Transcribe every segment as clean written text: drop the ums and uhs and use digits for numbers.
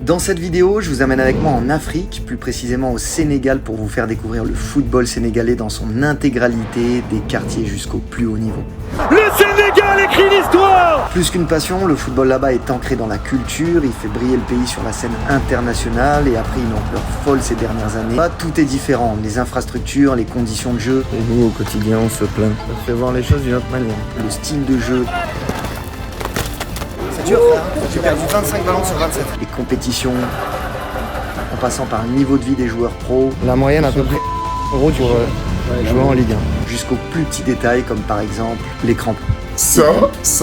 Dans cette vidéo, je vous amène avec moi en Afrique, plus précisément au Sénégal, pour vous faire découvrir le football sénégalais dans son intégralité, des quartiers jusqu'au plus haut niveau. Le Sénégal écrit l'histoire! Plus qu'une passion, le football là-bas est ancré dans la culture, il fait briller le pays sur la scène internationale et a pris une ampleur folle ces dernières années. Là, tout est différent, les infrastructures, les conditions de jeu. Et nous, au quotidien, on se plaint. Ça fait voir les choses d'une autre manière. Le style de jeu. C'est dur, frère. J'ai perdu 25 ballons sur 27. Les compétitions, en passant par le niveau de vie des joueurs pros. La moyenne à peu près € pour jouer en Ligue 1. Jusqu'aux plus petits détails, comme par exemple les crampons. Ça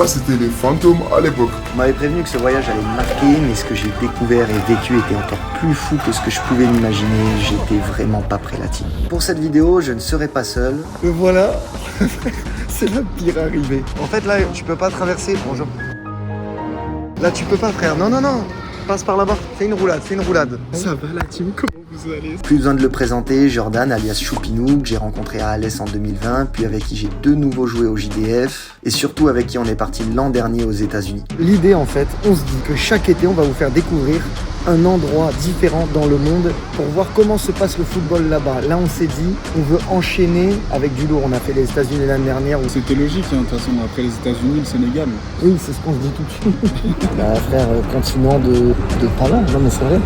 c'était les fantômes à l'époque. On m'avait prévenu que ce voyage allait me marquer, mais ce que j'ai découvert et vécu était encore plus fou que ce que je pouvais m'imaginer. J'étais vraiment pas prêt, la team. Pour cette vidéo, je ne serai pas seul. Me voilà, c'est la pire arrivée. En fait, là, tu peux pas traverser. Bonjour. Là, tu peux pas, frère. Non, passe par là-bas. Fais une roulade. Ça va la team, comment vous allez? Plus besoin de le présenter, Jordan alias Choupinou, que j'ai rencontré à Alès en 2020, puis avec qui j'ai de nouveau joué au JDF, et surtout avec qui on est parti l'an dernier aux États-Unis. L'idée, en fait, on se dit que chaque été, on va vous faire découvrir un endroit différent dans le monde pour voir comment se passe le football là-bas. Là, on s'est dit, on veut enchaîner avec du lourd. On a fait les États-Unis l'année dernière. C'était logique, de toute façon, après les États-Unis, le Sénégal. Oui, c'est ce qu'on se dit tout de suite. Frère, continuant de talent, non mais c'est vrai.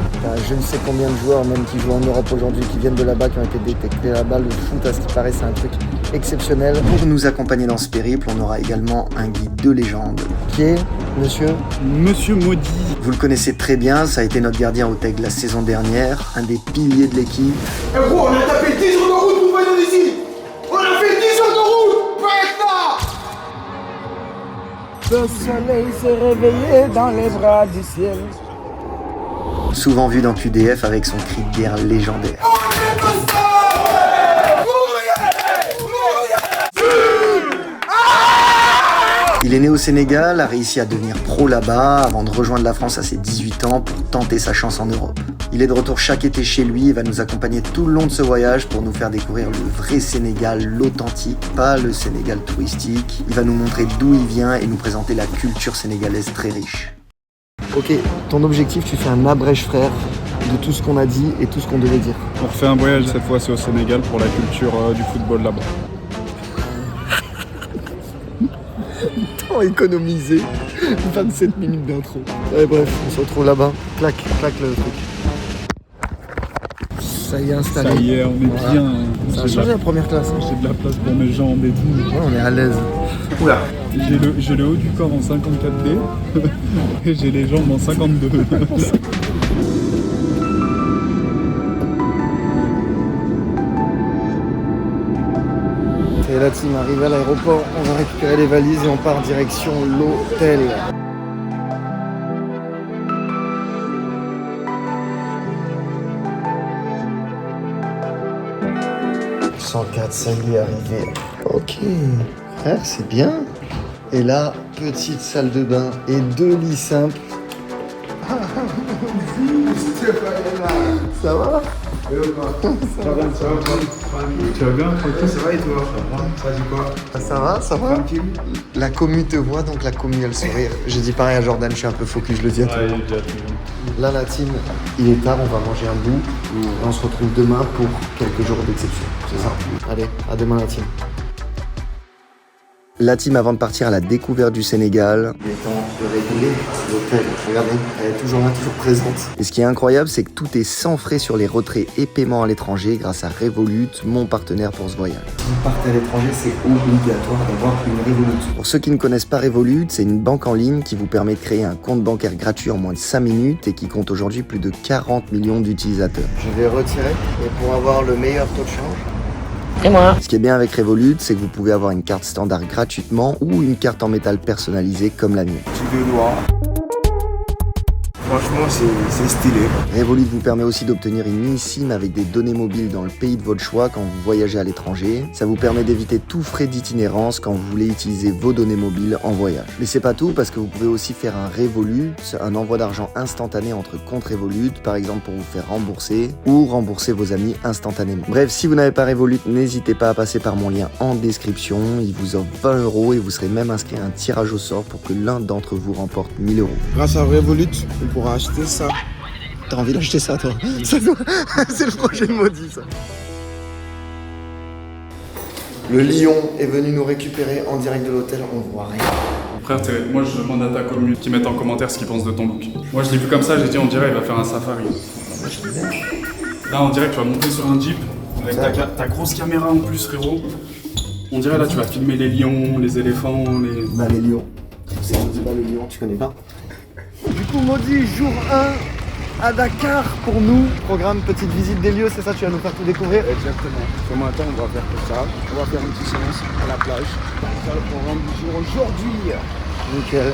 Je ne sais combien de joueurs, même qui jouent en Europe aujourd'hui, qui viennent de là-bas, qui ont été détectés là-bas. Le foot, à ce qui paraît, c'est un truc exceptionnel. Pour nous accompagner dans ce périple, on aura également un guide de légende. Qui est Monsieur Maudit. Vous le connaissez très bien, ça a été notre gardien au TEG la saison dernière, un des piliers de l'équipe. Eh gros, on a tapé 10 jours de route pour venir ici. On a fait 10 jours de route pour être là. Le soleil s'est réveillé dans les bras du ciel. Souvent vu dans QDF avec son cri de guerre légendaire. Il est né au Sénégal, a réussi à devenir pro là-bas avant de rejoindre la France à ses 18 ans pour tenter sa chance en Europe. Il est de retour chaque été chez lui et va nous accompagner tout le long de ce voyage pour nous faire découvrir le vrai Sénégal, l'authentique, pas le Sénégal touristique. Il va nous montrer d'où il vient et nous présenter la culture sénégalaise très riche. Ok, ton objectif, tu fais un abrège, frère, de tout ce qu'on a dit et tout ce qu'on devait dire. On refait un voyage, cette fois c'est au Sénégal, pour la culture du football là-bas. Temps économisé, 27 minutes d'intro. Ouais, bref, on se retrouve là-bas. Clac le truc. Ça y est, installé. Ça y est, on est bien. Ça a changé la première classe. J'ai de la place pour mes jambes et tout. Ouais, on est à l'aise. Oula. J'ai le haut du corps en 54D et j'ai les jambes en 52. Et la team arrive à l'aéroport, on va récupérer les valises et on part direction l'hôtel. « 104, ça y est, arrivé. » Ok, frère, c'est bien. Et là, petite salle de bain et 2 lits simples. Ça va? Tu vas bien, tranquille? Ça va et toi? Ça dit quoi? Ça va? Tranquille. La commu te voit, donc la commu elle sourire. J'ai dit pareil à Jordan, je suis un peu focus, je le dis à tout le monde. Là, la team, il est tard, on va manger un bout. Et on se retrouve demain pour quelques jours d'exception. C'est ça. Allez, à demain la team. La team avant de partir à la découverte du Sénégal. Il est temps de réguler l'hôtel. Regardez, elle est toujours là, toujours présente. Et ce qui est incroyable, c'est que tout est sans frais sur les retraits et paiements à l'étranger grâce à Revolut, mon partenaire pour ce voyage. Si vous partez à l'étranger, c'est obligatoire d'avoir une Revolut. Pour ceux qui ne connaissent pas Revolut, c'est une banque en ligne qui vous permet de créer un compte bancaire gratuit en moins de 5 minutes et qui compte aujourd'hui plus de 40 millions d'utilisateurs. Je vais retirer. Et pour avoir le meilleur taux de change, et moi. Ce qui est bien avec Revolut, c'est que vous pouvez avoir une carte standard gratuitement ou une carte en métal personnalisée comme la mienne. Tout de noir. Franchement, c'est stylé. Revolut vous permet aussi d'obtenir une eSIM avec des données mobiles dans le pays de votre choix quand vous voyagez à l'étranger. Ça vous permet d'éviter tout frais d'itinérance quand vous voulez utiliser vos données mobiles en voyage. Mais c'est pas tout, parce que vous pouvez aussi faire un Revolut, un envoi d'argent instantané entre comptes Revolut, par exemple pour vous faire rembourser ou rembourser vos amis instantanément. Bref, si vous n'avez pas Revolut, n'hésitez pas à passer par mon lien en description. Il vous offre 20 € et vous serez même inscrit à un tirage au sort pour que l'un d'entre vous remporte 1000 €. Grâce à Revolut, on pourra acheter ça. T'as envie d'acheter ça, toi? C'est le projet de Maudit, ça. Le lion est venu nous récupérer en direct de l'hôtel, on voit rien. Frère, moi je demande à ta commune qui mettent en commentaire ce qu'ils pensent de ton look. Moi je l'ai vu comme ça, j'ai dit on dirait il va faire un safari. Là on dirait que tu vas monter sur un jeep avec ta grosse caméra en plus, frérot. On dirait là tu vas filmer les lions, les éléphants, les... Bah les lions. C'est Maudit Bah le lion, tu connais pas? Du coup Maudit, jour 1 à Dakar pour nous. Programme petite visite des lieux, c'est ça, tu vas nous faire tout découvrir? Exactement. Ce matin, on va faire tout ça. On va faire une petite séance à la plage. C'est ça le programme du jour aujourd'hui. Nickel.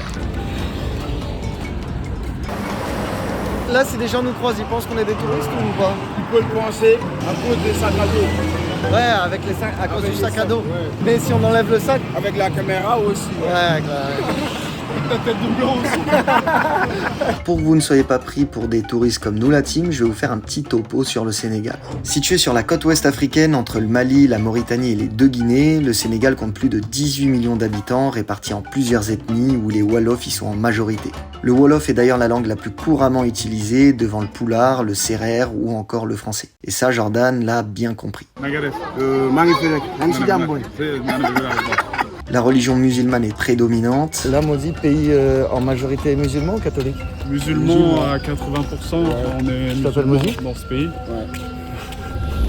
Là, si des gens nous croisent, ils pensent qu'on est des touristes ou pas? Tu peux le penser à cause des sacs à dos. Ouais, avec les sacs, à cause Avec du les sac à sacs, dos. ouais. Mais si on enlève le sac? Avec la caméra aussi. Ouais, Ta tête de blanc aussi. Pour que vous ne soyez pas pris pour des touristes comme nous la team, je vais vous faire un petit topo sur le Sénégal. Situé sur la côte ouest africaine, entre le Mali, la Mauritanie et les deux Guinées, le Sénégal compte plus de 18 millions d'habitants répartis en plusieurs ethnies où les Wolofs y sont en majorité. Le Wolof est d'ailleurs la langue la plus couramment utilisée devant le Pulaar, le Sérère ou encore le français. Et ça, Jordan l'a bien compris. Magnifique. La religion musulmane est prédominante. Là, Maudit, pays en majorité musulman ou catholique? Musulmans à 80%, on est t'appelles Maudit dans ce pays.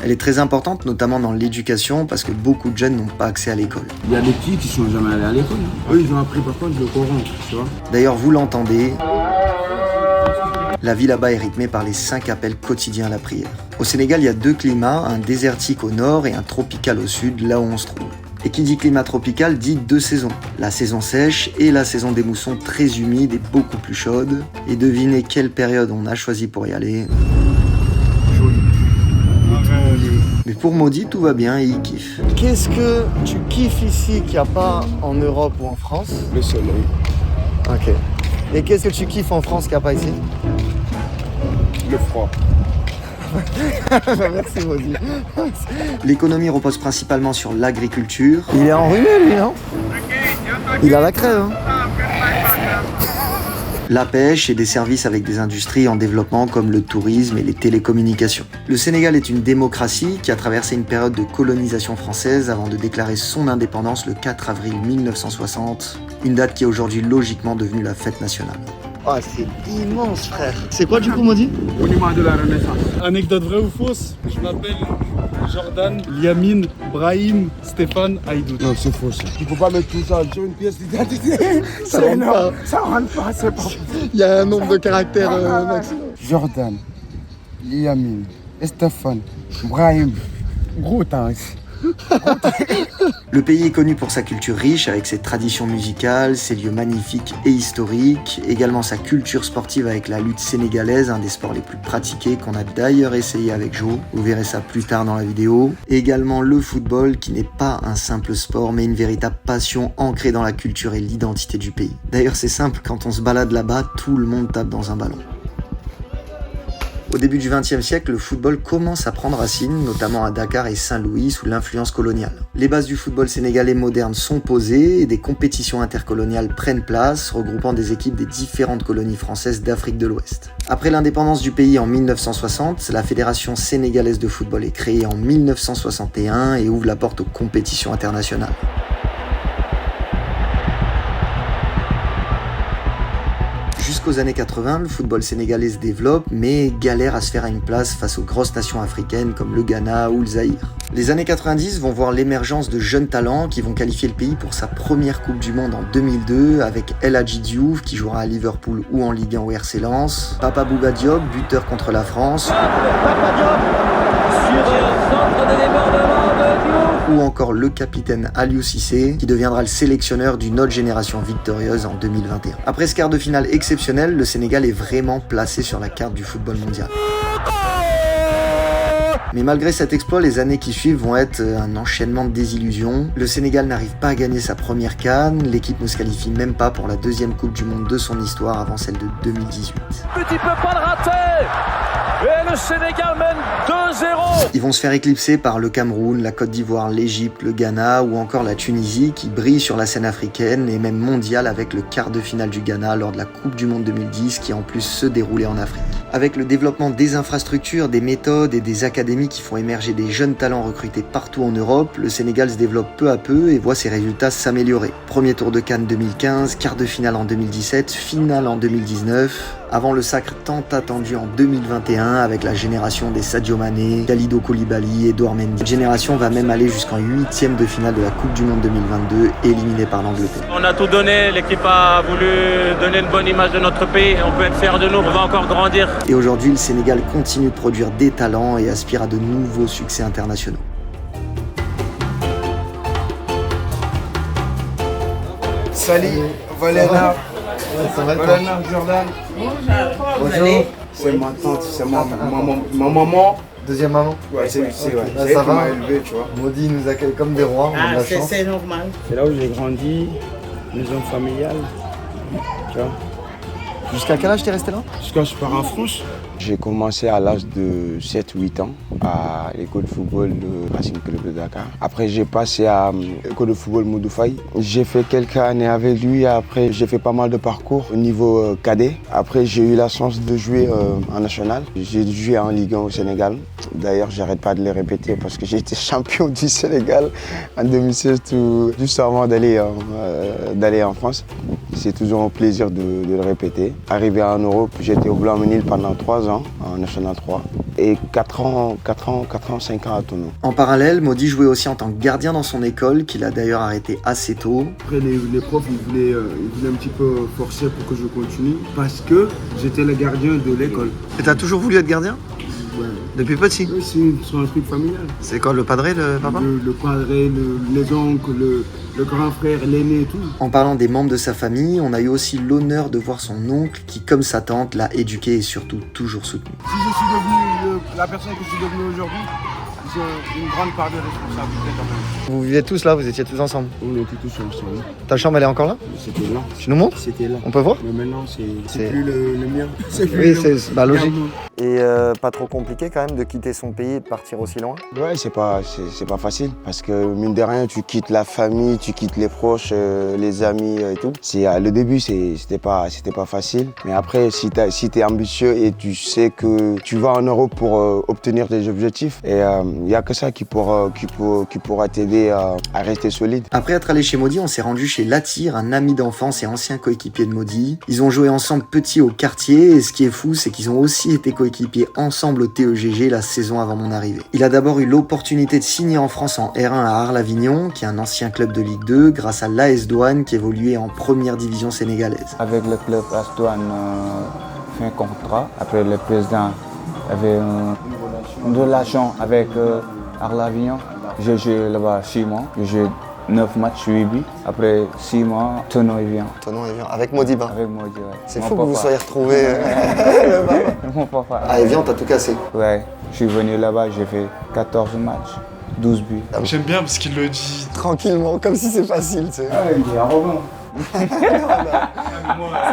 Elle est très importante, notamment dans l'éducation, parce que beaucoup de jeunes n'ont pas accès à l'école. Il y a des petits qui sont jamais allés à l'école. Eux, ils ont appris par contre le Coran, tu vois. D'ailleurs, vous l'entendez, la vie là-bas est rythmée par les 5 appels quotidiens à la prière. Au Sénégal, il y a 2 climats, un désertique au nord et un tropical au sud, là où on se trouve. Et qui dit climat tropical dit 2 saisons, la saison sèche et la saison des moussons très humide et beaucoup plus chaude. Et devinez quelle période on a choisi pour y aller. Mais pour Maudit, tout va bien et il kiffe. Qu'est-ce que tu kiffes ici qu'il n'y a pas en Europe ou en France? Le soleil. Ok. Et qu'est-ce que tu kiffes en France qu'il n'y a pas ici? Le froid. Merci Maudit. L'économie repose principalement sur l'agriculture. Il est enrhumé lui, non? Il a la crève, hein? La pêche et des services avec des industries en développement comme le tourisme et les télécommunications. Le Sénégal est une démocratie qui a traversé une période de colonisation française avant de déclarer son indépendance le 4 avril 1960, une date qui est aujourd'hui logiquement devenue la fête nationale. Oh, c'est immense, frère. C'est quoi du coup, Maudit? Monument de la Renaissance. Anecdote vraie ou fausse? Je m'appelle Jordan, Liamine, Brahim, Stéphane, Aïdou. Non, c'est faux ça. Tu peux pas mettre tout ça sur une pièce d'identité. Ça rentre pas. Ça rentre pas, c'est pas. Il y a un nombre de caractères maximum. Jordan, Liamine, Stéphane, Brahim. Gros temps ici. Le pays est connu pour sa culture riche avec ses traditions musicales, ses lieux magnifiques et historiques, également sa culture sportive avec la lutte sénégalaise, un des sports les plus pratiqués qu'on a d'ailleurs essayé avec Jo, vous verrez ça plus tard dans la vidéo, et également le football qui n'est pas un simple sport mais une véritable passion ancrée dans la culture et l'identité du pays. D'ailleurs c'est simple, quand on se balade là-bas, tout le monde tape dans un ballon. Au début du XXe siècle, le football commence à prendre racine, notamment à Dakar et Saint-Louis, sous l'influence coloniale. Les bases du football sénégalais moderne sont posées et des compétitions intercoloniales prennent place, regroupant des équipes des différentes colonies françaises d'Afrique de l'Ouest. Après l'indépendance du pays en 1960, la Fédération sénégalaise de football est créée en 1961 et ouvre la porte aux compétitions internationales. Jusqu'aux années 80, le football sénégalais se développe, mais galère à se faire à une place face aux grosses nations africaines comme le Ghana ou le Zaïre. Les années 90 vont voir l'émergence de jeunes talents qui vont qualifier le pays pour sa première Coupe du Monde en 2002 avec El Hadji Diouf qui jouera à Liverpool ou en Ligue 1 au RC Lens, Papa Bouba Diop, buteur contre la France, ou encore le capitaine Aliou Cissé qui deviendra le sélectionneur d'une autre génération victorieuse en 2021. Après ce quart de finale exceptionnel, le Sénégal est vraiment placé sur la carte du football mondial. Mais malgré cet exploit, les années qui suivent vont être un enchaînement de désillusions. Le Sénégal n'arrive pas à gagner sa première CAN, l'équipe ne se qualifie même pas pour la deuxième Coupe du Monde de son histoire avant celle de 2018. Petit peu pas le rater. Et le Sénégal mène 2-0. Ils vont se faire éclipser par le Cameroun, la Côte d'Ivoire, l'Égypte, le Ghana ou encore la Tunisie qui brille sur la scène africaine et même mondiale avec le quart de finale du Ghana lors de la Coupe du Monde 2010 qui en plus se déroulait en Afrique. Avec le développement des infrastructures, des méthodes et des académies qui font émerger des jeunes talents recrutés partout en Europe, le Sénégal se développe peu à peu et voit ses résultats s'améliorer. Premier tour de Cannes 2015, quart de finale en 2017, finale en 2019, avant le sacre tant attendu en 2021 avec la génération des Sadio Mané, Kalidou Koulibaly, Edouard Mendy. Cette génération va même aller jusqu'en 8e de finale de la Coupe du Monde 2022, éliminée par l'Angleterre. On a tout donné, l'équipe a voulu donner une bonne image de notre pays, on peut être fiers de nous, on va encore grandir. Et aujourd'hui, le Sénégal continue de produire des talents et aspire à de nouveaux succès internationaux. Salut, Valena. Ça va, toi? Valena, Jordan. Bonjour. C'est ma tante, c'est ma maman. Deuxième maman. Ouais, c'est Ah, elle ça qui va m'a élevé, tu vois. Maudit nous accueille comme des rois, on a de la chance. C'est normal. C'est là où j'ai grandi, maison familiale. Tu vois. Jusqu'à quel âge t'es resté là? Jusqu'à je pars en France. J'ai commencé à l'âge de 7-8 ans à l'école de football de Racing Club de Dakar. Après, j'ai passé à l'école de football Modou Faye. J'ai fait quelques années avec lui. Après, j'ai fait pas mal de parcours au niveau cadet. Après, j'ai eu la chance de jouer en national. J'ai joué en Ligue 1 au Sénégal. D'ailleurs, j'arrête pas de les répéter parce que j'ai été champion du Sénégal en 2016, juste avant d'aller en France. C'est toujours un plaisir de le répéter. Arrivé en Europe, j'étais au Blanc-Ménil pendant 3 ans en National 3 et 4 ans, 5 ans à Tonon. En parallèle, Maudit jouait aussi en tant que gardien dans son école, qu'il a d'ailleurs arrêté assez tôt. Après, les profs, ils voulaient un petit peu forcer pour que je continue parce que j'étais le gardien de l'école. Et t'as toujours voulu être gardien? Ouais. Depuis petit? Oui, c'est un truc familial. C'est quoi, le padré, le papa? Le padré, les oncles, le grand frère, l'aîné et tout. En parlant des membres de sa famille, on a eu aussi l'honneur de voir son oncle qui, comme sa tante, l'a éduqué et surtout toujours soutenu. Si je suis devenu la personne que je suis devenu aujourd'hui, j'ai une grande part de responsabilité quand même. Vous viviez tous là, vous étiez tous ensemble? On était tous ensemble. Ta chambre, elle est encore là? C'était là. Tu nous montres? C'était là. On peut voir? Mais maintenant, C'est- c'est plus le mien. C'est plus Oui, le c'est logique. mien. Et pas trop compliqué quand même de quitter son pays et de partir aussi loin? Ouais, c'est pas facile parce que mine de rien, tu quittes la famille, tu quittes les proches, les amis et tout. Le début, c'était pas facile. Mais après, si t'es ambitieux et tu sais que tu vas en Europe pour obtenir des objectifs, et il y a que ça qui pourra t'aider à rester solide. Après être allé chez Maudit, on s'est rendu chez Latir, un ami d'enfance et ancien coéquipier de Maudit. Ils ont joué ensemble petits au quartier et ce qui est fou, c'est qu'ils ont aussi été coéquipiers ensemble au TEGG la saison avant mon arrivée. Il a d'abord eu l'opportunité de signer en France en R1 à Arles-Avignon, qui est un ancien club de Ligue 2, grâce à l'AS Douanes qui évoluait en première division sénégalaise. Avec le club AS Douanes, fait un contrat. Après, le président avait une relation avec Arles-Avignon. J'ai joué là-bas 6 mois. J'ai joué 9 matchs, 8 buts. Après 6 mois, Tonon il vient. Tonon il vient, avec Modiba. Avec Modi, ouais. C'est Mon fou que papa. vous soyez retrouvés. Mon papa. Ah, Evian, t'as tout cassé. Ouais, je suis venu là-bas, j'ai fait 14 matchs, 12 buts. J'aime bien parce qu'il le dit. Tranquillement, comme si c'est facile, tu sais. Ah, il est arrogant. Ça,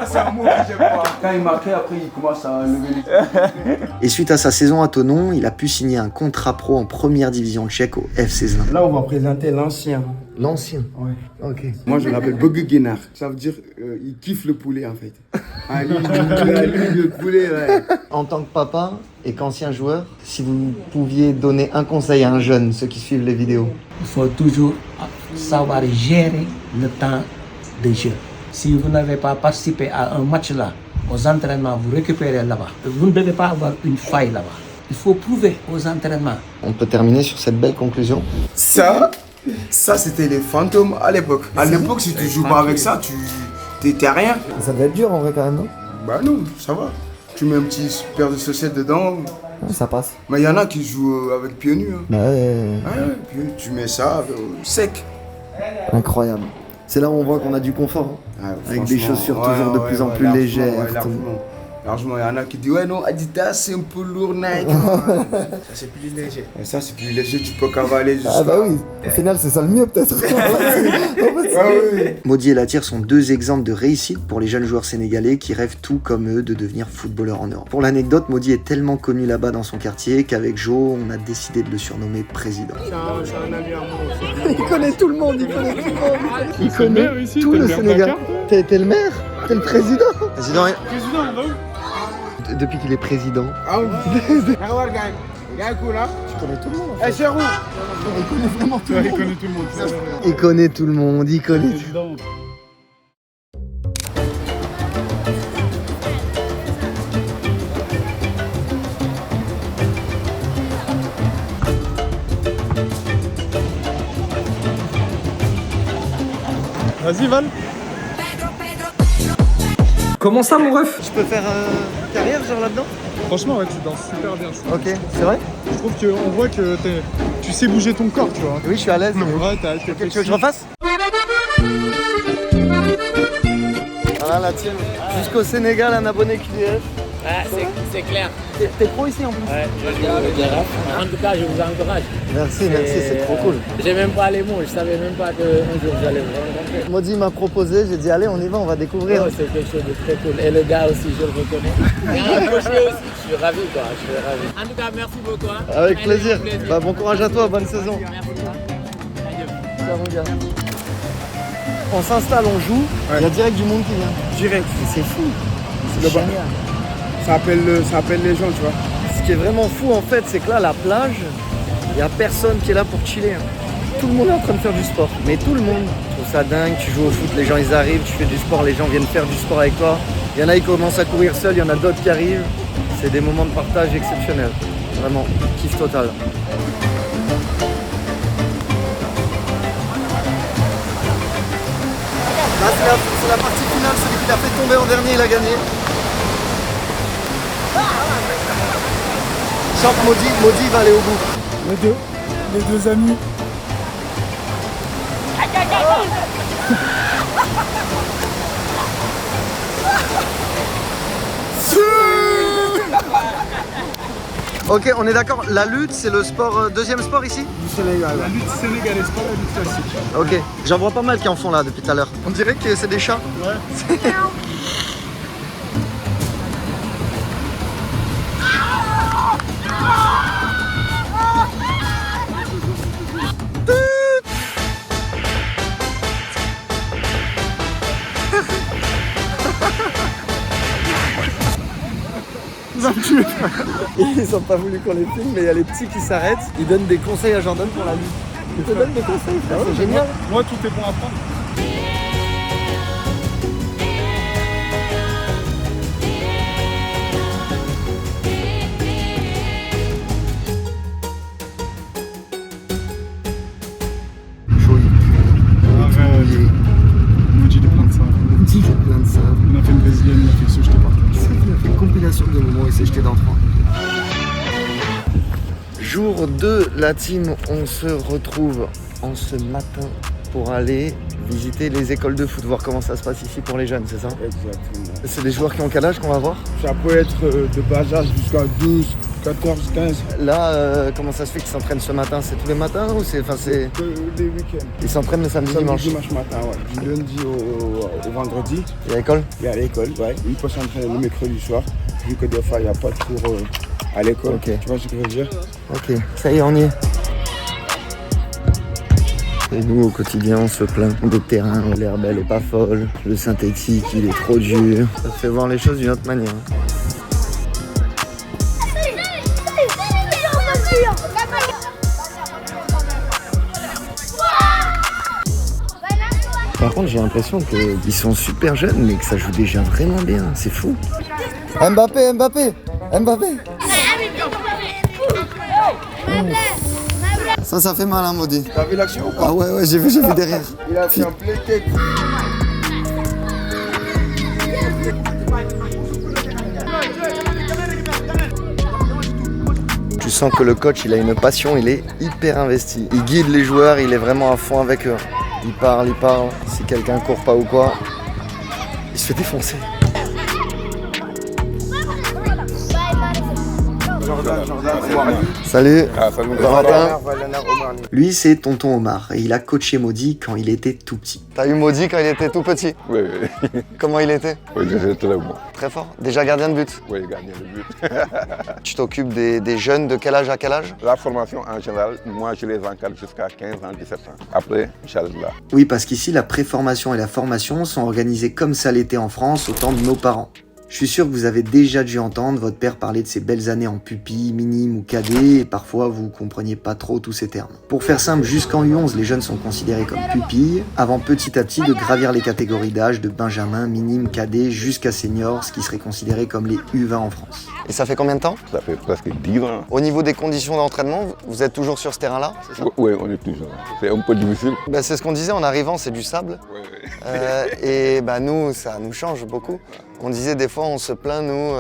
c'est un mot que j'aime pas. Quand il marquait, après, il commence à lever les... Et suite à sa saison à Thonon, il a pu signer un contrat pro en première division tchèque au FC Zlin. Là, on va présenter l'ancien. L'ancien? Ouais. Ok. Moi, je l'appelle Bogu Guénard. Ça veut dire il kiffe le poulet, en fait. Ah, lui, le poulet, ouais. En tant que papa et qu'ancien joueur, si vous pouviez donner un conseil à un jeune, ceux qui suivent les vidéos. Il faut toujours savoir gérer le temps de jeu. Si vous n'avez pas participé à un match là, aux entraînements, vous récupérez là-bas. Vous ne devez pas avoir une faille là-bas. Il faut prouver aux entraînements. On peut terminer sur cette belle conclusion. Ça, c'était les fantômes à l'époque. À l'époque, si tu joues pas avec ça, t'es rien. Ça devait être dur en vrai quand même, non? Bah non, ça va. Tu mets un petit paire de chaussettes dedans. Ça passe. Mais il y en a qui jouent avec pieds nus. Hein. Bah ouais. Ouais, puis tu mets ça sec. Incroyable. C'est là où on voit qu'on a du confort. Hein. Ouais, avec des chaussures toujours de plus en plus légères. Ouais, largement, il y en a qui disent ouais non, Adidas c'est un peu lourd, Nike. Ça c'est plus léger. Et ça c'est plus léger, tu peux cavaler jusqu'à... Ah bah oui, au final c'est ça le mieux peut-être. Maudit et Latir sont deux exemples de réussite pour les jeunes joueurs sénégalais qui rêvent tout comme eux de devenir footballeurs en Europe. Pour l'anecdote, Maudit est tellement connu là-bas dans son quartier qu'avec Jo, on a décidé de le surnommer président. C'est un ami à moi. Il connaît tout le monde, il connaît tout le monde. Il connaît tout le Sénégal. T'es le maire? T'es le président? Président, depuis qu'il est président. Ah oui. Gars cool, hein? Tu connais tout le monde. Eh, Chérou! Il connaît vraiment tout le monde. Il connaît tout le monde. Il connaît tout le monde, il connaît tout. Évidemment. Vas-y Val. Comment ça mon ref? Je peux faire carrière genre là-dedans? Franchement ouais, tu danses super bien. Ok, c'est vrai? Je trouve qu'on voit que tu sais bouger ton corps, tu vois. Oui, je suis à l'aise. Ouais, Tu veux que je refasse? Voilà la tienne. Jusqu'au Sénégal, un abonné QDF. Ouais, c'est clair. T'es pro ici en plus? Ouais, je joue avec les rap. En tout cas, je vous encourage. Merci, c'est trop cool. J'ai même pas les mots, je savais même pas qu'un jour vous allez vous rencontrer. Modi m'a proposé, j'ai dit allez on y va, on va découvrir. Oh, c'est quelque chose de très cool. Et le gars aussi, je le reconnais. Et un cocher aussi, je suis ravi quoi, je suis ravi. En tout cas, merci beaucoup. Hein. Avec plaisir. Bah, bon courage à toi, bonne saison. Merci. Ciao mon gars. On s'installe, on joue, il y a direct du monde qui vient. Direct. C'est fou. C'est génial. Ça appelle les gens, tu vois. Ce qui est vraiment fou en fait, c'est que là, la plage, il n'y a personne qui est là pour chiller. Tout le monde est en train de faire du sport, mais tout le monde. Je trouve ça dingue, tu joues au foot, les gens ils arrivent, tu fais du sport, les gens viennent faire du sport avec toi. Il y en a qui commencent à courir seuls, il y en a d'autres qui arrivent. C'est des moments de partage exceptionnels. Vraiment, kiff total. Là, c'est la partie finale, celui qui l'a fait tomber en dernier, il a gagné. Champ Modi va aller au bout. Les deux amis. Ok, on est d'accord, la lutte c'est le sport, deuxième sport ici? Du Sénégal. La lutte sénégalaise, pas la lutte classique. Ok, j'en vois pas mal qui en font là depuis tout à l'heure. On dirait que c'est des chats. Ouais. Ils ont pas voulu qu'on les filme, mais il y a les petits qui s'arrêtent. Ils donnent des conseils à Jordan pour la lutte. Ils te donnent des conseils, frère, c'est génial. Moi, tout est bon à prendre. Maudit de plein de ça. Maudit de plein de ça. On a fait une brésilienne, on a fait ce jeté par terre. C'est vrai qu'il a fait une compilation de moments, il s'est jeté dans 3. Jour 2, la team, on se retrouve en ce matin pour aller visiter les écoles de foot, voir comment ça se passe ici pour les jeunes, c'est ça? Exactement. C'est des joueurs qui ont quel âge qu'on va voir? Ça peut être de bas âge jusqu'à 12, 14, 15. Là, comment ça se fait qu'ils s'entraînent ce matin? C'est tous les matins ou c'est... Enfin, c'est... Les week-ends. Ils s'entraînent le samedi, dimanche? Dimanche matin, ouais. Du lundi au vendredi. Il y a l'école? Il y a l'école, ouais. Il peut s'entraîner le mercredi soir, vu que des fois, il n'y a pas de cours à l'école. Ok. Tu vois ce que je veux dire? Ok, ça y est, on y est. Et nous, au quotidien, on se plaint de terrain, l'herbe elle est pas folle, le synthétique il est trop dur. Ça fait voir les choses d'une autre manière. Par contre, j'ai l'impression qu'ils sont super jeunes, mais que ça joue déjà vraiment bien. C'est fou. Mbappé, Mbappé, Mbappé. Ça fait mal, hein, Modi. T'as vu l'action ou pas? Ah ouais, j'ai vu derrière. Il a fait un plein tête. Tu sens que le coach, il a une passion, il est hyper investi. Il guide les joueurs, il est vraiment à fond avec eux. Il parle. Si quelqu'un court pas ou quoi, il se fait défoncer. Salut. Valentin. Lui, c'est tonton Omar et il a coaché Modi quand il était tout petit. T'as eu Modi quand il était tout petit? Oui. Comment il était? Oui, j'étais très bon. Très fort. Déjà gardien de but? Oui, gardien de but. Tu t'occupes des jeunes de quel âge à quel âge? La formation en général, moi je les encadre jusqu'à 15 ans, 17 ans. Après, Inch'Allah. Oui, parce qu'ici, la préformation et la formation sont organisées comme ça l'était en France au temps de nos parents. Je suis sûr que vous avez déjà dû entendre votre père parler de ses belles années en pupille, minime ou cadet, et parfois vous compreniez pas trop tous ces termes. Pour faire simple, jusqu'en U11, les jeunes sont considérés comme pupilles, avant petit à petit de gravir les catégories d'âge de benjamin, minime, cadet, jusqu'à senior, ce qui serait considéré comme les U20 en France. Et ça fait combien de temps? Ça fait presque 10 ans. Au niveau des conditions d'entraînement, vous êtes toujours sur ce terrain-là, c'est ça? Oui, on est toujours là. C'est un peu difficile. Bah, c'est ce qu'on disait en arrivant, c'est du sable. Et bah, nous, ça nous change beaucoup. On disait des fois, on se plaint, nous,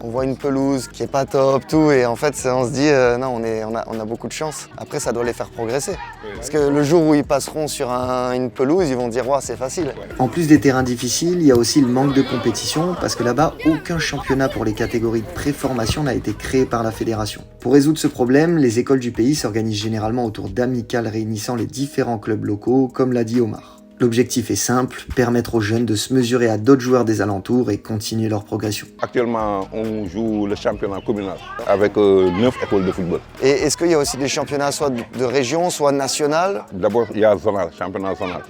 on voit une pelouse qui est pas top, tout, et en fait, on se dit, non, on a beaucoup de chance. Après, ça doit les faire progresser. Parce que le jour où ils passeront sur une pelouse, ils vont dire, ouais, c'est facile. En plus des terrains difficiles, il y a aussi le manque de compétition, parce que là-bas, aucun championnat pour les catégories de pré-formation n'a été créé par la fédération. Pour résoudre ce problème, les écoles du pays s'organisent généralement autour d'amicales réunissant les différents clubs locaux, comme l'a dit Omar. L'objectif est simple, permettre aux jeunes de se mesurer à d'autres joueurs des alentours et continuer leur progression. Actuellement, on joue le championnat communal avec 9 écoles de football. Et est-ce qu'il y a aussi des championnats soit de région, soit national? D'abord, il y a zonal, championnat zonal.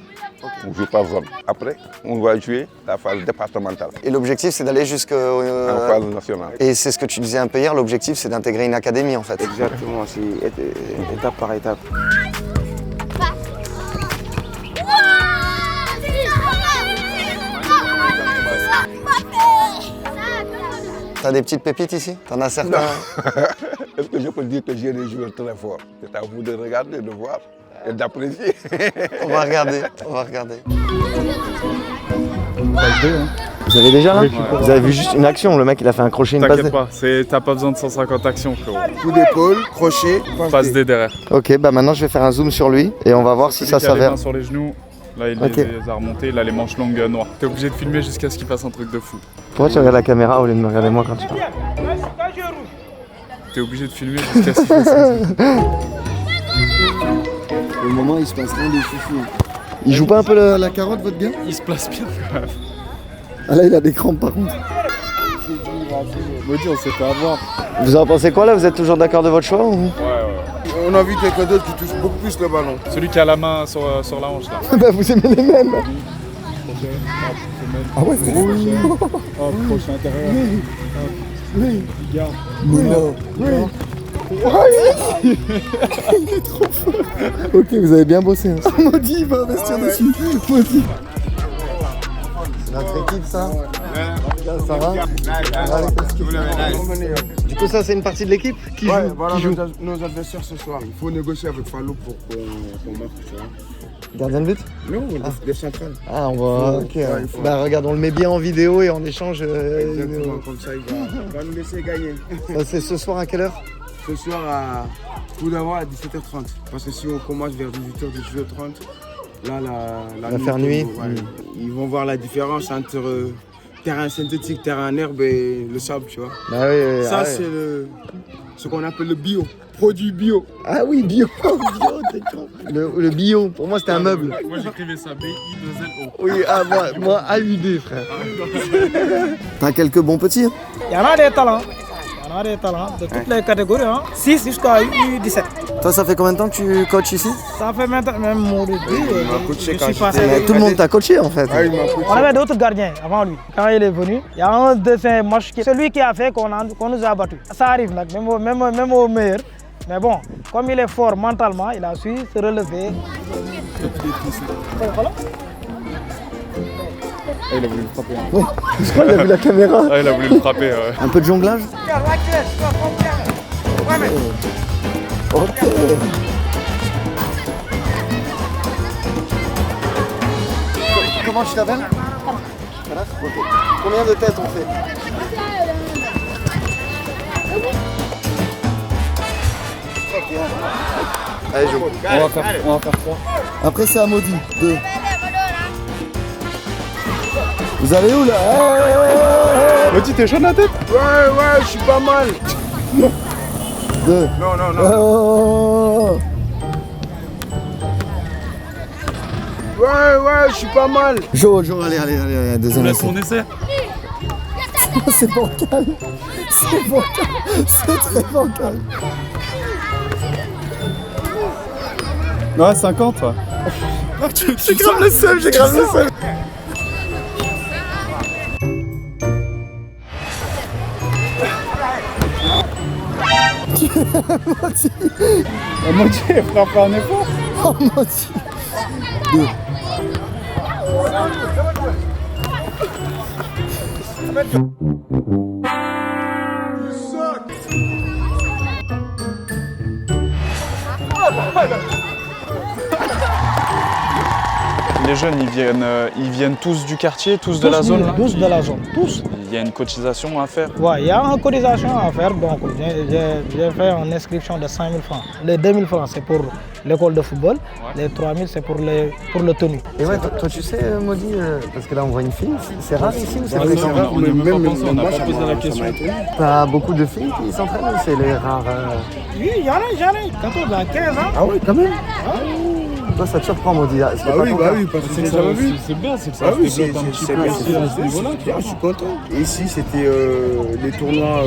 On joue par zone. Après, on va jouer la phase départementale. Et l'objectif, c'est d'aller jusqu'à... En phase nationale. Et c'est ce que tu disais un peu hier, l'objectif, c'est d'intégrer une académie, en fait. Exactement, c'est étape par étape. T'as des petites pépites ici? T'en as certains? Est-ce que je peux dire que j'ai des joueurs très forts? C'est à vous de regarder, de voir et d'apprécier. On va regarder, on va regarder. Vous avez déjà là? Vous avez vu juste une action, le mec il a fait un crochet, une passe. T'inquiète pas, t'as pas besoin de 150 actions, frérot. Coup d'épaule, crochet, Passe des derrière. Ok, bah maintenant je vais faire un zoom sur lui et on va voir si ça Celui qui a les s'avère. mains sur les genoux, là il les a remontés, il a les manches longues noires. T'es obligé de filmer jusqu'à ce qu'il fasse un truc de fou. Pourquoi tu regardes la caméra au lieu de me regarder moi quand tu parles? T'es obligé de filmer jusqu'à ce qu'il fasse un truc. Au moment, il se passe rien de foufou. Il joue pas un peu la carotte, votre gars? Il se place bien quand même. Ah là il a des crampes par contre. Maudit, on s'est fait avoir. Vous en pensez quoi là? Vous êtes toujours d'accord de votre choix ou... Ouais. On a vu quelqu'un d'autre qui touche beaucoup plus le ballon. Celui qui a la main sur la hanche là. Bah vous aimez les mêmes. Ah ouais, c'est oui. Oh, crochet intérieur. Oui. Il garde. Oui. Il est trop fort. Ok, vous avez bien bossé. Hein. Maudit, il va investir dessus. Maudit. C'est notre équipe ça? Ça va? Du coup ça c'est une partie de l'équipe qui joue? Voilà qui joue. nos adversaires ce soir. Il faut négocier avec Fallou pour qu'on marque, tu vois. Gardien de but? Non, des centrales. Ah on va... Ok. Bah regarde, on le met bien en vidéo et en échange... Exactement, comme ça il va nous laisser gagner. C'est ce soir à quelle heure? Ce soir tout d'abord à 17h30. Parce que si on commence vers 18h, 18h30, là la va faire nuit. Ils vont voir la différence entre terrain synthétique, terrain en herbe et le sable, tu vois. Bah oui, ça c'est ce qu'on appelle le bio, produit bio. Ah oui, bio, t'es con. Le bio, pour moi c'était un meuble. Moi j'écrivais ça B-I-2-L-O. Oui, ah, moi AUD frère. T'as quelques bons petits? Il y en a des talents. Il y en a des talents de toutes les catégories, hein. 6 jusqu'à U17. Toi, ça fait combien de temps que tu coaches ici? Ça fait maintenant, même mon début. Je suis passé. Mais tout le monde t'a coaché en fait. Ah, il m'a coaché. On avait d'autres gardiens avant lui. Quand il est venu, il y a un de ces matchs, celui qui a fait qu'on nous a battus. Ça arrive, même au meilleur. Mais bon, comme il est fort mentalement, il a su se relever. Voilà. Ah, il a voulu le frapper. Hein. Ouais, je crois qu'il a vu la caméra. Ah, il a voulu le frapper, ouais. Un peu de jonglage? Ok. Comment tu t'appelles? Ok. Combien de têtes on fait? Allez, joue. On va faire 3. Après, c'est à Maudit. 2. Vous allez où là? Maudit, t'es chaud de la tête? Ouais, je suis pas mal. 2. Non. Ouais, je suis pas mal. Jo, allez, deuxième Laisse mon essai. C'est bancal. C'est très bancal. Ouais, 50. J'ai grave le seum, moitié. Moitié. La moitié, frappe un effort. Oh, moitié. 2. Les jeunes, ils viennent tous du quartier, tous de la zone là? Tous de la zone, tous. Il y a une cotisation à faire? Ouais, il y a une cotisation à faire, donc j'ai fait une inscription de 5 000 francs. Les 2 000 francs, c'est pour l'école de football, les 3 000, c'est pour le tenue. Et ouais, toi tu sais, Maudit, parce que là on voit une fille, c'est rare ici ou c'est vrai que c'est rare? On n'a pas posé la question. T'as beaucoup de filles qui s'entraînent ou c'est les rares? Oui, j'en ai, 14 à 15 ans. Ah oui, quand même. Toi, ça te surprend, Maudit. Bah oui, parce que c'est bien, c'est que ça se développe un petit peu aussi à ce niveau-là. Je suis content. Et ici, c'était les tournois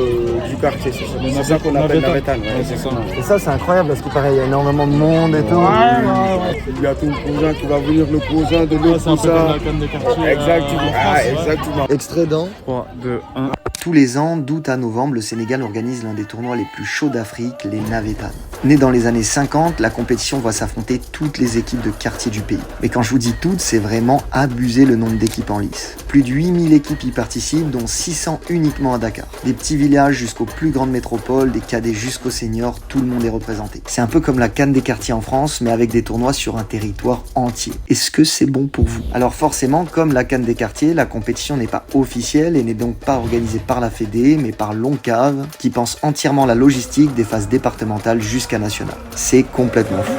du quartier, c'est ça qu'on appelle Navetan. C'est ça. Et ça, c'est incroyable parce qu'il paraît, il y a énormément de monde et tout. Ouais. Il y a ton cousin qui va venir, le cousin de l'autre. C'est un peu comme la canne des quartiers. Exactement. Extrait dans 3, 2, 1. Tous les ans, d'août à novembre, le Sénégal organise l'un des tournois les plus chauds d'Afrique, les Navetan. Né dans les années 50, la compétition voit s'affronter toutes les équipes de quartier du pays. Mais quand je vous dis toutes, c'est vraiment abuser le nombre d'équipes en lice. Plus de 8000 équipes y participent, dont 600 uniquement à Dakar. Des petits villages jusqu'aux plus grandes métropoles, des cadets jusqu'aux seniors, tout le monde est représenté. C'est un peu comme la canne des quartiers en France, mais avec des tournois sur un territoire entier. Est-ce que c'est bon pour vous? Alors forcément, comme la canne des quartiers, la compétition n'est pas officielle et n'est donc pas organisée par la Fédé, mais par l'ONCAV, qui pense entièrement la logistique des phases départementales jusqu'à nationales. C'est complètement fou.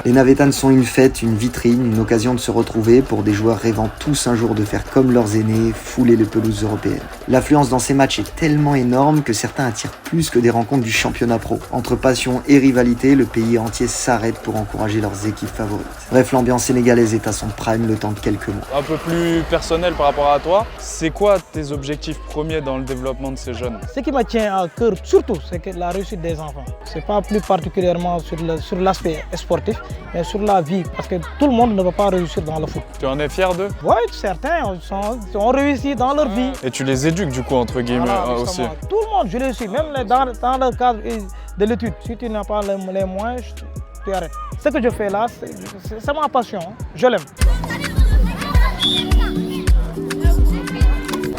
Les Navetan sont une fête, une vitrine, une occasion de se retrouver pour des joueurs rêvant tous un jour de faire comme leurs aînés, fouler les pelouses européennes. L'affluence dans ces matchs est tellement énorme que certains attirent plus que des rencontres du championnat pro. Entre passion et rivalité, le pays entier s'arrête pour encourager leurs équipes favorites. Bref, l'ambiance sénégalaise est à son prime le temps de quelques mois. Un peu plus personnel par rapport à toi, c'est quoi tes objectifs premiers dans le développement de ces jeunes? Ce qui me tient à cœur surtout, c'est que la réussite des enfants. C'est pas plus particulièrement sur l'aspect sportif, mais sur la vie, parce que tout le monde ne peut pas réussir dans le foot. Tu en es fier d'eux? Oui, certains ont réussi dans leur vie. Et tu les éduques du coup, entre guillemets, aussi? Tout le monde, je le suis, même dans le cadre de l'étude. Si tu n'as pas les moyens, tu arrêtes. Ce que je fais là, c'est ma passion, je l'aime.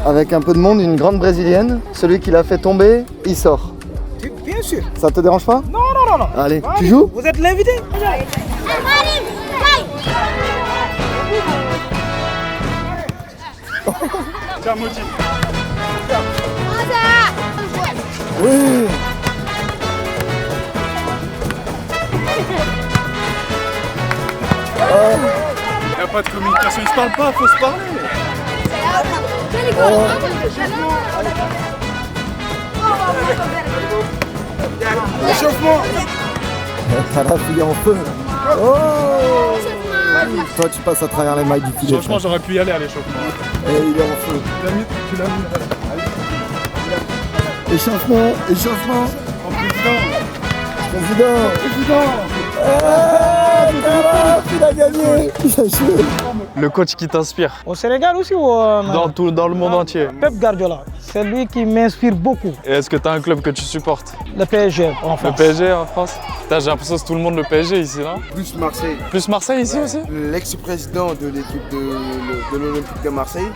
Avec un peu de monde, une grande brésilienne, celui qui l'a fait tomber, il sort. Bien sûr. Ça te dérange pas? Non. Allez, tu joues? Vous êtes l'invité? Tiens, Maudit. Oui. Il n'y a pas de communication, ils se parlent pas, faut se parler. Échauffement. T'as la fille en feu. Oh. Toi, tu passes à travers les mailles du filet. Franchement, j'aurais pu y aller à l'échauffement. Et il est en feu. Tu l'as mis. Échauffement. En président. Président. Il a gagné. Le coach qui t'inspire? Au Sénégal aussi ou dans le monde entier? Pep Guardiola, c'est lui qui m'inspire beaucoup. Et est-ce que tu as un club que tu supportes? Le PSG en France. Le PSG en France? J'ai l'impression que c'est tout le monde le PSG ici, non? Plus Marseille. Plus Marseille ici aussi? L'ex-président de l'équipe de l'Olympique de Marseille,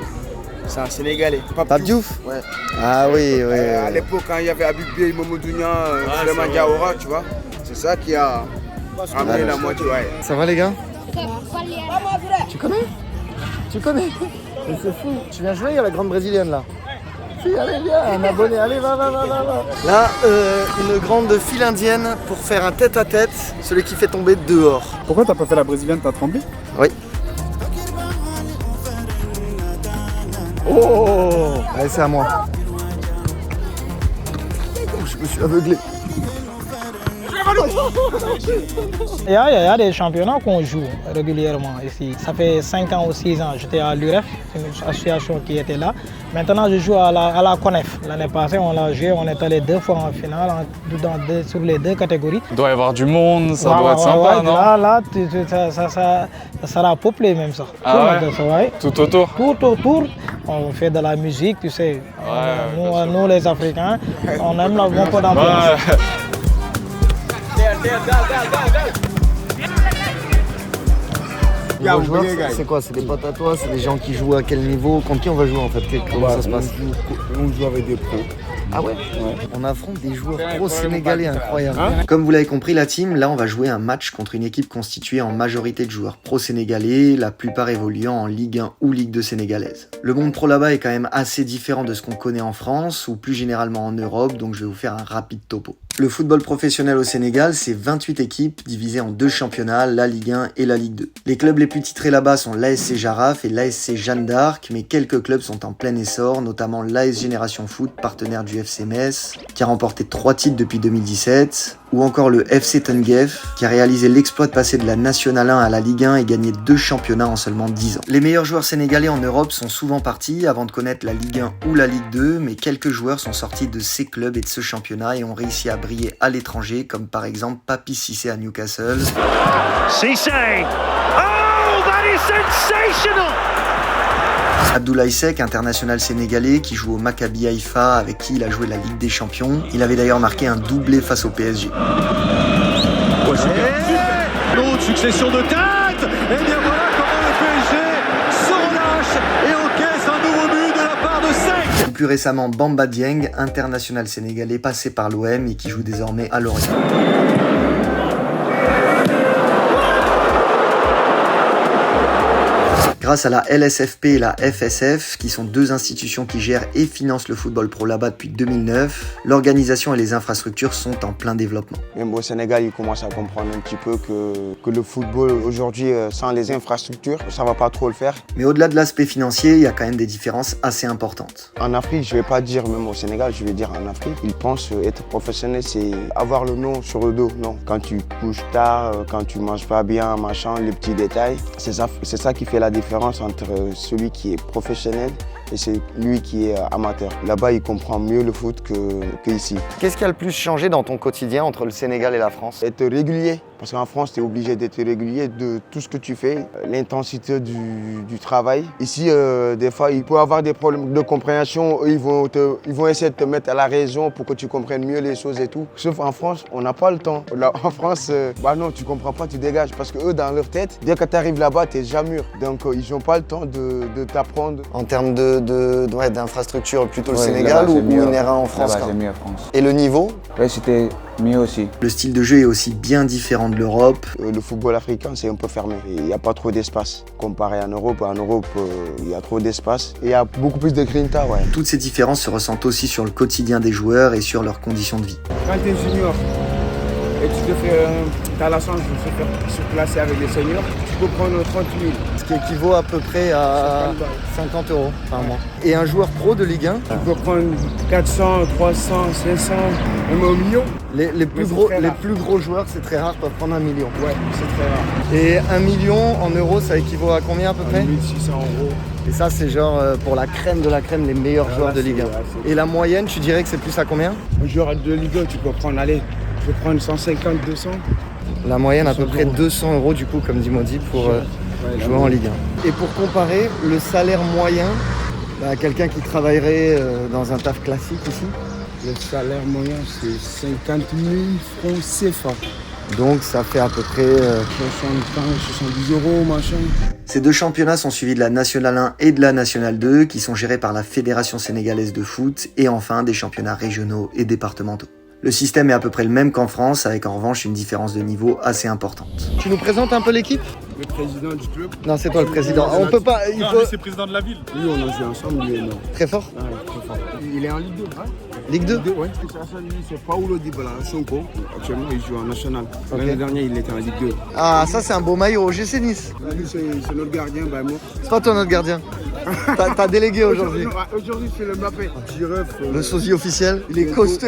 c'est un Sénégalais. Pape Diouf? Ouais. Ah oui. À l'époque, quand il y avait Habib Beye, Mamadou Niang, Souleymane Diawara, tu vois, c'est ça qui a ramené la moitié. Ouais. Ça va les gars? Tu connais? C'est fou. Tu viens jouer à la grande brésilienne là? Si, allez viens, un abonné, allez va. Là, une grande file indienne pour faire un tête-à-tête, celui qui fait tomber dehors. Pourquoi t'as pas fait la brésilienne, t'as tremblé? Oui. Oh! Allez, c'est à moi. Je me suis aveuglé. Il y a des championnats qu'on joue régulièrement ici. Ça fait 5 ans ou 6 ans, j'étais à l'UREF, une association qui était là. Maintenant, je joue à la CONEF. L'année passée, on l'a joué, on est allé 2 fois en finale sur les 2 catégories. Il doit y avoir du monde, ça doit être sympa, non? Là, ça sera peuplé même ça. Ah ouais? Tout autour? Tout autour. On fait de la musique, tu sais. Nous les Africains, on aime la bonne d'ambiance. Vos joueurs, c'est quoi? C'est des potes à toi? C'est des gens qui jouent à quel niveau? Contre qui on va jouer en fait? Comment ça se passe? On joue avec des pros. Ah ouais? On affronte des joueurs pro sénégalais incroyables. Comme vous l'avez compris la team, là on va jouer un match contre une équipe constituée en majorité de joueurs pro sénégalais, la plupart évoluant en Ligue 1 ou Ligue 2 sénégalaise. Le monde pro là-bas est quand même assez différent de ce qu'on connaît en France ou plus généralement en Europe, donc je vais vous faire un rapide topo. Le football professionnel au Sénégal, c'est 28 équipes divisées en 2 championnats, la Ligue 1 et la Ligue 2. Les clubs les plus titrés là-bas sont l'ASC Jaraaf et l'ASC Jeanne d'Arc, mais quelques clubs sont en plein essor, notamment l'AS Génération Foot, partenaire du FC Metz, qui a remporté 3 titres depuis 2017, ou encore le FC Tenguef, qui a réalisé l'exploit de passer de la Nationale 1 à la Ligue 1 et gagner 2 championnats en seulement 10 ans. Les meilleurs joueurs sénégalais en Europe sont souvent partis avant de connaître la Ligue 1 ou la Ligue 2, mais quelques joueurs sont sortis de ces clubs et de ce championnat et ont réussi à briller à l'étranger, comme par exemple Papi Cissé à Newcastle. Cissé! Oh, that is sensational! Abdoulaye Seck, international sénégalais, qui joue au Maccabi Haïfa, avec qui il a joué la Ligue des Champions. Il avait d'ailleurs marqué un doublé face au PSG. L'autre succession de têtes! Et bien voilà comment le PSG se relâche et encaisse un nouveau but de la part de Seck! Plus récemment, Bamba Dieng, international sénégalais passé par l'OM et qui joue désormais à Lorient. Grâce à la LSFP et la FSF, qui sont 2 institutions qui gèrent et financent le football pro là-bas depuis 2009, l'organisation et les infrastructures sont en plein développement. Même au Sénégal, ils commencent à comprendre un petit peu que le football aujourd'hui, sans les infrastructures, ça ne va pas trop le faire. Mais au-delà de l'aspect financier, il y a quand même des différences assez importantes. En Afrique, je ne vais pas dire même au Sénégal, je vais dire en Afrique, ils pensent être professionnel, c'est avoir le nom sur le dos. Non, quand tu couches tard, quand tu ne manges pas bien, machin, les petits détails, c'est ça qui fait la différence entre celui qui est professionnel et c'est lui qui est amateur. Là-bas, il comprend mieux le foot qu'ici. Qu'est-ce qui a le plus changé dans ton quotidien entre le Sénégal et la France? Être régulier. Parce qu'en France, tu es obligé d'être régulier de tout ce que tu fais, l'intensité du travail. Ici, des fois, il peut y avoir des problèmes de compréhension. Eux, ils vont essayer de te mettre à la raison pour que tu comprennes mieux les choses et tout. Sauf en France, on n'a pas le temps. Là, en France, non, tu comprends pas, tu dégages. Parce qu'eux, dans leur tête, dès que tu arrives là-bas, tu es déjà mûr. Donc, ils n'ont pas le temps de t'apprendre. En termes d'infrastructure, plutôt le Sénégal ou Nera en France? C'est mieux en France. Et le niveau? Oui, c'était mieux aussi. Le style de jeu est aussi bien différent de l'Europe. Le football africain, c'est un peu fermé. Il n'y a pas trop d'espace. Comparé en Europe, il y a trop d'espace. Et il y a beaucoup plus de grinta, ouais. Toutes ces différences se ressentent aussi sur le quotidien des joueurs et sur leurs conditions de vie. Quand tu es junior et tu as la chance de se faire surclasser avec les seniors, tu peux prendre 30 000. Ce qui équivaut à peu près à 50 € par mois. Et un joueur pro de Ligue 1? Tu peux prendre 400, 300, 500, même 1 million. Les plus gros joueurs, c'est très rare, peuvent prendre 1 million. Ouais, c'est très rare. Et 1 million en euros, ça équivaut à combien à peu près? 1 600 €. Et ça, c'est genre pour la crème de la crème, les meilleurs joueurs de Ligue 1. Et la moyenne, tu dirais que c'est plus à combien? Un joueur de Ligue 1, tu peux prendre, je peux prendre 150, 200. La moyenne, à peu près 200 € du coup, comme dit Maudit, pour jouer en Ligue 1. Et pour comparer, le salaire moyen à quelqu'un qui travaillerait dans un taf classique ici? Le salaire moyen, c'est 50 000 francs CFA. Donc ça fait à peu près 70 €, machin. Ces 2 championnats sont suivis de la Nationale 1 et de la Nationale 2, qui sont gérés par la Fédération sénégalaise de foot, et enfin des championnats régionaux et départementaux. Le système est à peu près le même qu'en France, avec en revanche une différence de niveau assez importante. Tu nous présentes un peu l'équipe? Le président du club. Non, c'est toi le président. On peut pas. Lui, c'est président de la ville. Oui, on a joué ensemble, lui et non. Très fort? Ouais, très fort. Il est en Ligue 2. Hein? Ligue 2? Ouais. C'est Paulo Dybala, Sonko. Actuellement, il joue en national. L'année dernière, il était en Ligue 2. Ah, ça, c'est un beau maillot au GC Nice. Lui, c'est notre gardien, Baimo. C'est pas toi notre gardien? T'as délégué aujourd'hui. Aujourd'hui, c'est le Mbappé. Petit ref. Le sosie officiel, il est costaud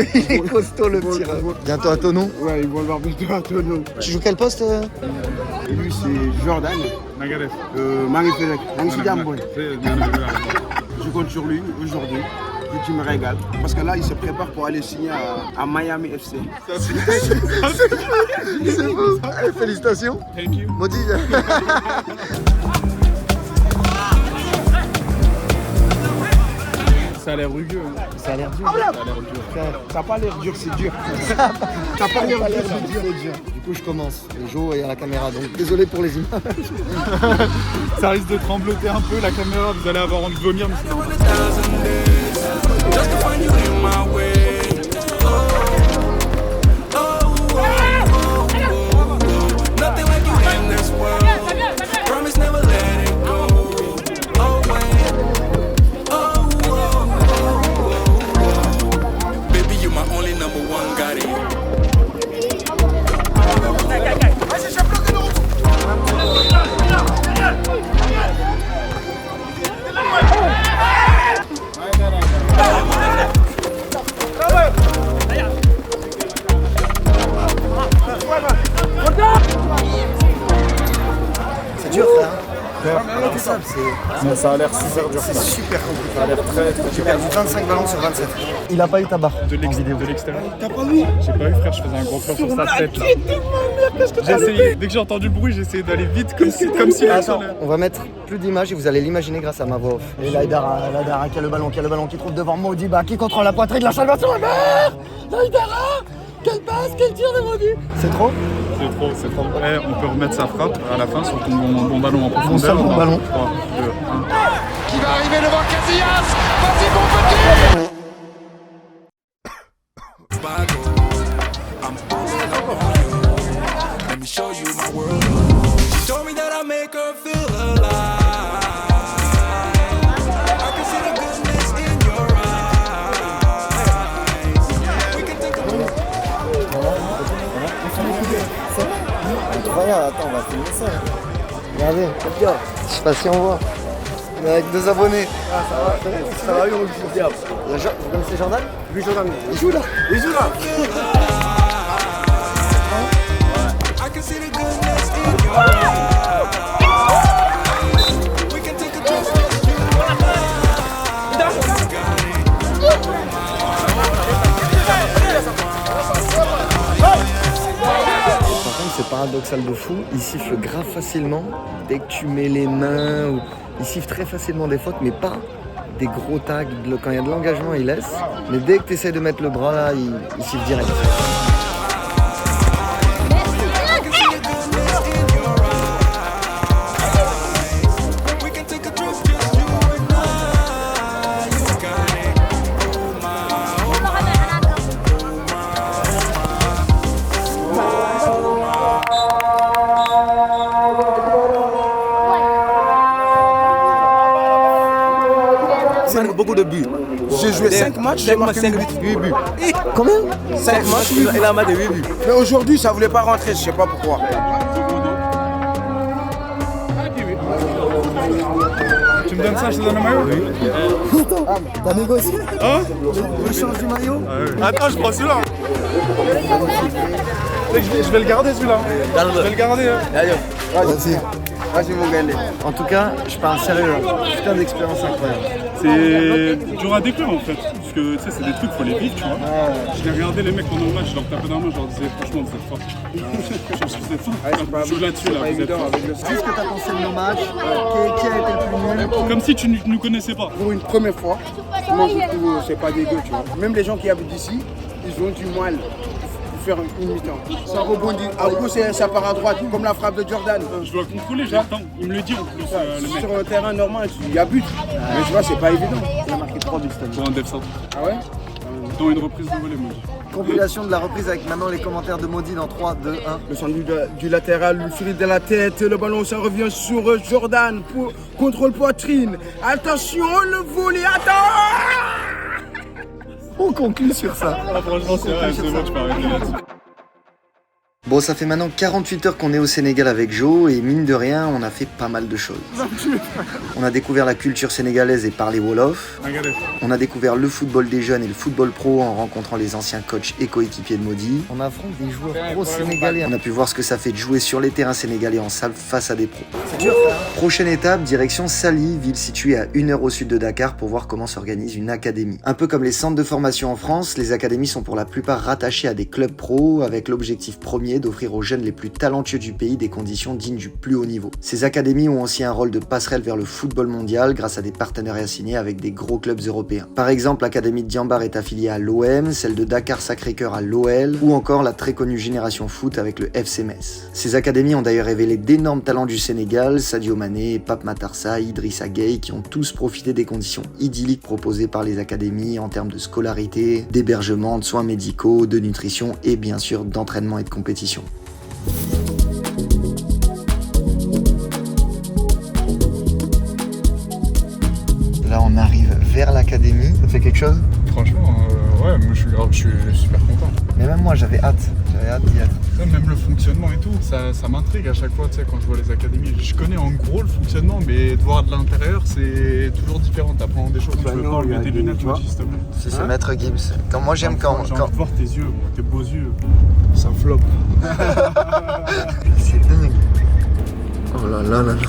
le petit ref. Bientôt à Tonon. Ouais, ils vont le voir bientôt à Tonon. Tu joues quel poste Lui, c'est Jordan. Nagadef. Marie-Félix. Je compte sur lui aujourd'hui. Tu me régales. Parce que là, il se prépare pour aller signer à Miami FC. C'est beau. Allez, félicitations. Thank you. Maudit. Ça a l'air rugueux. Hein. Ça a l'air dur. Ça n'a pas l'air dur, c'est dur. Ça n'a pas l'air dur, c'est dur. Du coup, je commence. Jo est à la caméra, donc désolé pour les images. Ça risque de trembloter un peu la caméra, vous allez avoir envie de vomir, mais c'est normal. C'est dur, frère. Ça a l'air super dur. C'est super compliqué. Ça a l'air très J'ai perdu 25 ballons sur 27. Il a pas eu ta barre. De l'extérieur. T'as pas vu? J'ai pas vu, frère, je faisais un gros plan sur sa tête là. J'ai essayé, dès que j'ai entendu le bruit, j'ai essayé d'aller vite comme si Attends, on va mettre plus d'images et vous allez l'imaginer grâce à ma voix off. Et Laïdara qui a le ballon, qui trouve devant Modiba, qui contrôle la poitrine de la Salvation. Laïdara, quelle passe, quel tir de Modi. C'est trop? C'est trop. Ouais, on peut remettre sa frappe à la fin sur ton bon ballon en profondeur. Bon ballon. 3, 2, 1. Qui va arriver devant Casillas. Vas-y mon petit. Incroyable, attends, on va filmer ça. Regardez, je sais pas si on voit. On est avec 2 abonnés. Ah, ça va, vous connaissez Jordan? Lui, Jordan. Il joue là. C'est paradoxal de fou, il siffle grave facilement dès que tu mets les mains, ou... il siffle très facilement des fautes, mais pas des gros tags. Quand il y a de l'engagement, il laisse, mais dès que tu essaies de mettre le bras là, il siffle direct. Beaucoup de buts. J'ai joué 5 matchs, j'ai marqué 8 buts. Combien? 5 matchs, il a marqué 8 buts. Mais aujourd'hui, ça voulait pas rentrer, je sais pas pourquoi. Tu me donnes ça, je te donne le maillot? Oui. Attends, t'as négocié? Hein? Le change du maillot? Attends, je prends celui-là. Je vais le garder celui-là. Je vais le garder. Vas-y mon gars. En tout cas, je parle sérieux. Putain d'expérience incroyable. C'est dur à décrire en fait. Parce que tu sais, c'est des trucs, faut les vivre, tu vois. Je l'ai regardé les mecs pendant le match, je leur tapais dans la main, je leur disais franchement vous êtes forts. Je pense que vous êtes forts. Je joue là-dessus là, vous êtes forts. Qu'est-ce que t'as pensé de nos matchs? Qui a été le plus nul? Comme si tu ne nous connaissais pas. Pour une première fois, moi je trouve c'est pas dégueu, tu vois. Même les gens qui habitent ici, ils ont du mal. Faire une mi-temps. Ça rebondit. À gauche, ça part à droite, comme la frappe de Jordan. Je dois contrôler, j'ai le temps. Il me le dit en plus. Le mec. Sur un terrain normal, il y a but. Mais tu vois, c'est pas évident. Il a marqué 3 buts cette année. Pour un dev centre. Ah ouais? Dans une reprise de volée, moi. Compilation de la reprise avec maintenant les commentaires de Maudit dans 3, 2, 1. Le centre du latéral, le souris de la tête, le ballon, ça revient sur Jordan. Contrôle poitrine. Attention, le volley, attends! On conclut sur ça. Ah, franchement, c'est vrai, c'est bon, tu peux arrêter là-dessus. Bon, ça fait maintenant 48 heures qu'on est au Sénégal avec Joe et mine de rien, on a fait pas mal de choses. On a découvert la culture sénégalaise et parlé Wolof. On a découvert le football des jeunes et le football pro en rencontrant les anciens coachs et coéquipiers de Modi. On affronte des joueurs pro sénégalais. On a pu voir ce que ça fait de jouer sur les terrains sénégalais en salle face à des pros. C'est dur, frère. Prochaine étape, direction Saly, ville située à 1 heure au sud de Dakar pour voir comment s'organise une académie. Un peu comme les centres de formation en France, les académies sont pour la plupart rattachées à des clubs pro avec l'objectif premier d'offrir aux jeunes les plus talentueux du pays des conditions dignes du plus haut niveau. Ces académies ont aussi un rôle de passerelle vers le football mondial grâce à des partenariats signés avec des gros clubs européens. Par exemple, l'académie de Diambar est affiliée à l'OM, celle de Dakar Sacré-Cœur à l'OL ou encore la très connue Génération Foot avec le FC Metz. Ces académies ont d'ailleurs révélé d'énormes talents du Sénégal, Sadio Mané, Pape Matar Sarr, Idrissa Gueye, qui ont tous profité des conditions idylliques proposées par les académies en termes de scolarité, d'hébergement, de soins médicaux, de nutrition et bien sûr d'entraînement et de compétition. Là on arrive vers l'académie, ça fait quelque chose? Franchement, ouais, moi je suis super content. Mais même moi j'avais hâte d'y être. Ça, même le fonctionnement et tout, ça m'intrigue à chaque fois, tu sais, quand je vois les académies. Je connais en gros le fonctionnement, mais de voir de l'intérieur, c'est toujours différent. T'apprends des choses. Tu peux pas enlever tes lunettes, tu vois, s'il te plaît. C'est Maître Gibbs. Quand moi j'aime quand... J'ai envie de voir tes yeux, tes beaux yeux. Ça floppe. C'est dingue. Oh là là là là.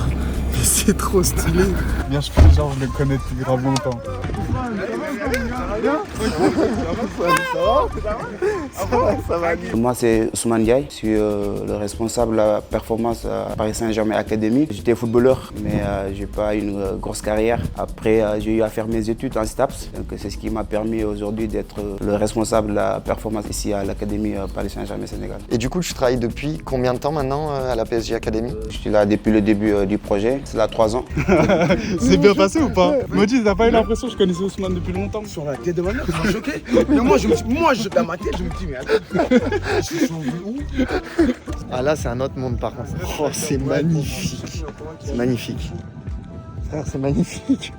C'est trop stylé. Bien, je fais genre, je le connais depuis grave longtemps. Moi, c'est Ousmane Diaye. Je suis le responsable de la performance à Paris Saint-Germain Academy. J'étais footballeur, mais j'ai pas une grosse carrière. Après, j'ai eu à faire mes études en STAPS. Donc, c'est ce qui m'a permis aujourd'hui d'être le responsable de la performance ici à l'Académie Paris Saint-Germain Sénégal. Et du coup, tu travailles depuis combien de temps maintenant à la PSG Academy? Je suis là depuis le début du projet. C'est là 3 ans. C'est bien passé ou pas? Maudit, t'as pas eu l'impression que je connaissais Ousmane depuis longtemps? Sur la tête de ma mère, tu m'as choqué. Mais moi, dans ma tête, je me dis, mais attends, je suis sauvé où? Ah là, c'est un autre monde par contre. Oh, c'est magnifique. C'est magnifique. Frère, c'est magnifique.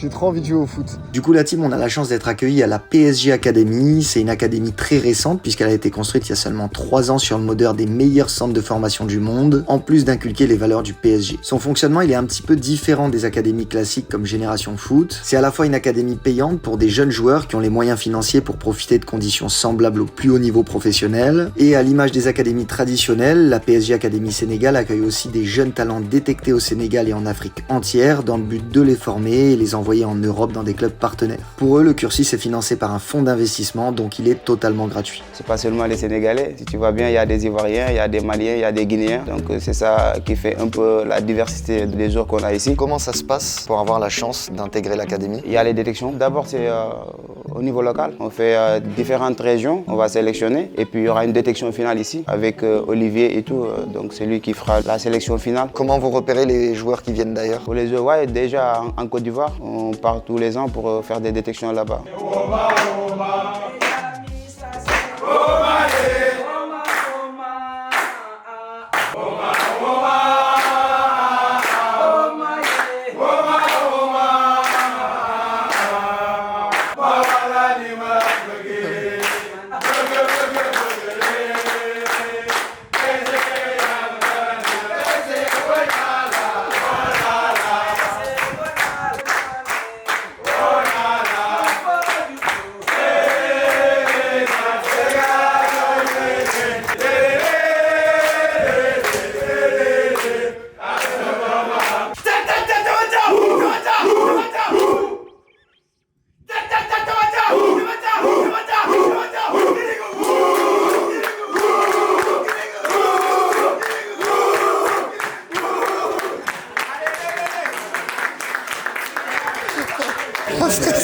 J'ai trop envie de jouer au foot. Du coup, la team, on a la chance d'être accueillis à la PSG Academy. C'est une académie très récente puisqu'elle a été construite il y a seulement 3 ans sur le modèle des meilleurs centres de formation du monde, en plus d'inculquer les valeurs du PSG. Son fonctionnement, il est un petit peu différent des académies classiques comme Génération Foot. C'est à la fois une académie payante pour des jeunes joueurs qui ont les moyens financiers pour profiter de conditions semblables au plus haut niveau professionnel. Et à l'image des académies traditionnelles, la PSG Academy Sénégal accueille aussi des jeunes talents détectés au Sénégal et en Afrique entière dans le but de les former et les envoyer en Europe dans des clubs partenaires. Pour eux, le cursus est financé par un fonds d'investissement, donc il est totalement gratuit. C'est pas seulement les Sénégalais. Si tu vois bien, il y a des Ivoiriens, il y a des Maliens, il y a des Guinéens. Donc c'est ça qui fait un peu la diversité des joueurs qu'on a ici. Comment ça se passe pour avoir la chance d'intégrer l'académie? Il y a les détections. D'abord, c'est au niveau local. On fait différentes régions, on va sélectionner. Et puis il y aura une détection finale ici avec Olivier et tout. Donc c'est lui qui fera la sélection finale. Comment vous repérez les joueurs qui viennent d'ailleurs? Pour les joueurs, ouais, déjà en Côte d'Ivoire, on part tous les ans pour faire des détections là-bas.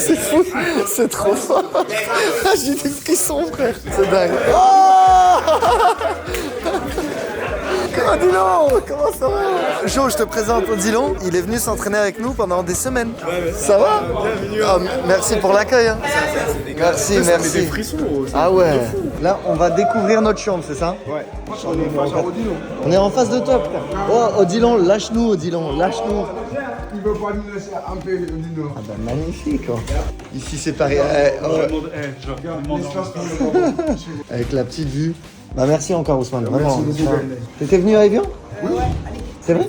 C'est fou, c'est trop fort. J'ai des frissons, frère. C'est dingue. Oh Odilon, comment ça va? Jo, je te présente Odilon. Il est venu s'entraîner avec nous pendant des semaines. Ça va? Merci pour l'accueil. Hein. Merci, merci. Des frissons, ah ouais. Là, on va découvrir notre chambre, c'est ça? Ouais. On est en face de toi, frère. Oh, Odilon, lâche-nous, Odilon, lâche-nous. Il veut pas nous laisser un peu, Odilon. Ah bah magnifique. Quoi. Ici, c'est pareil. Avec la petite vue. Bah merci encore Ousmane, vraiment. Merci beaucoup. T'étais venu à Evian? Oui. C'est vrai?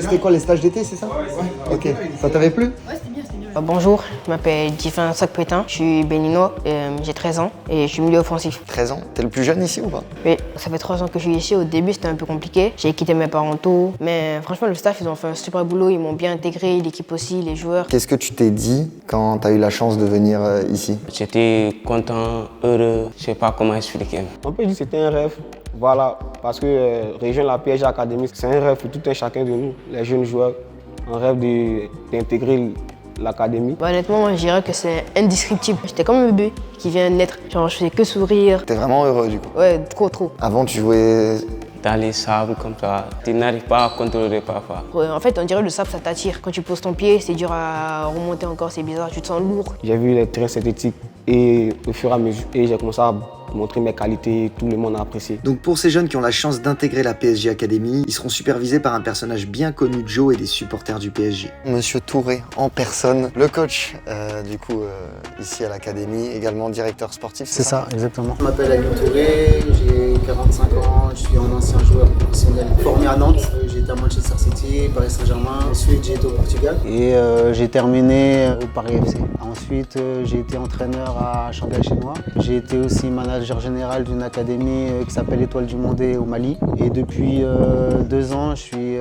C'était quoi les stages d'été, c'est ça? Ouais. Ok. Ça t'avait plu? Bonjour, je m'appelle Divin Sokpetin, je suis béninois, j'ai 13 ans et je suis milieu offensif. 13 ans? T'es le plus jeune ici ou pas? Oui, ça fait 3 ans que je suis ici. Au début, c'était un peu compliqué. J'ai quitté mes parents tôt, mais franchement, le staff, ils ont fait un super boulot. Ils m'ont bien intégré, l'équipe aussi, les joueurs. Qu'est-ce que tu t'es dit quand t'as eu la chance de venir ici? J'étais content, heureux, je sais pas comment expliquer. On peut dire que c'était un rêve. Voilà, parce que rejoindre la PSG Academy, c'est un rêve pour tout un chacun de nous, les jeunes joueurs. Un rêve d'intégrer l'académie. Honnêtement, moi, je dirais que c'est indescriptible. J'étais comme un bébé qui vient de naître. Genre, je faisais que sourire. T'es vraiment heureux du coup? Ouais, trop. Avant, tu jouais dans les sables comme ça, tu n'arrives pas à contrôler parfois. En fait, on dirait que le sable, ça t'attire. Quand tu poses ton pied, c'est dur à remonter encore, c'est bizarre, tu te sens lourd. J'ai vu les terrains synthétiques et au fur et à mesure, j'ai commencé à montrer mes qualités, tout le monde a apprécié. Donc pour ces jeunes qui ont la chance d'intégrer la PSG Academy, ils seront supervisés par un personnage bien connu de Joe et des supporters du PSG. Monsieur Touré en personne, le coach ici à l'Académie, également directeur sportif. C'est ça, exactement. Je m'appelle Aliou Touré, j'ai 45 ans, je suis un ancien joueur professionnel formé à Nantes. J'ai été à Manchester City, Paris Saint-Germain, ensuite j'ai été au Portugal. Et j'ai terminé au Paris FC. Ensuite j'ai été entraîneur à Shanghai Chinois. J'ai été aussi manager général d'une académie qui s'appelle Étoile du Mondé au Mali. Et depuis 2 ans, je suis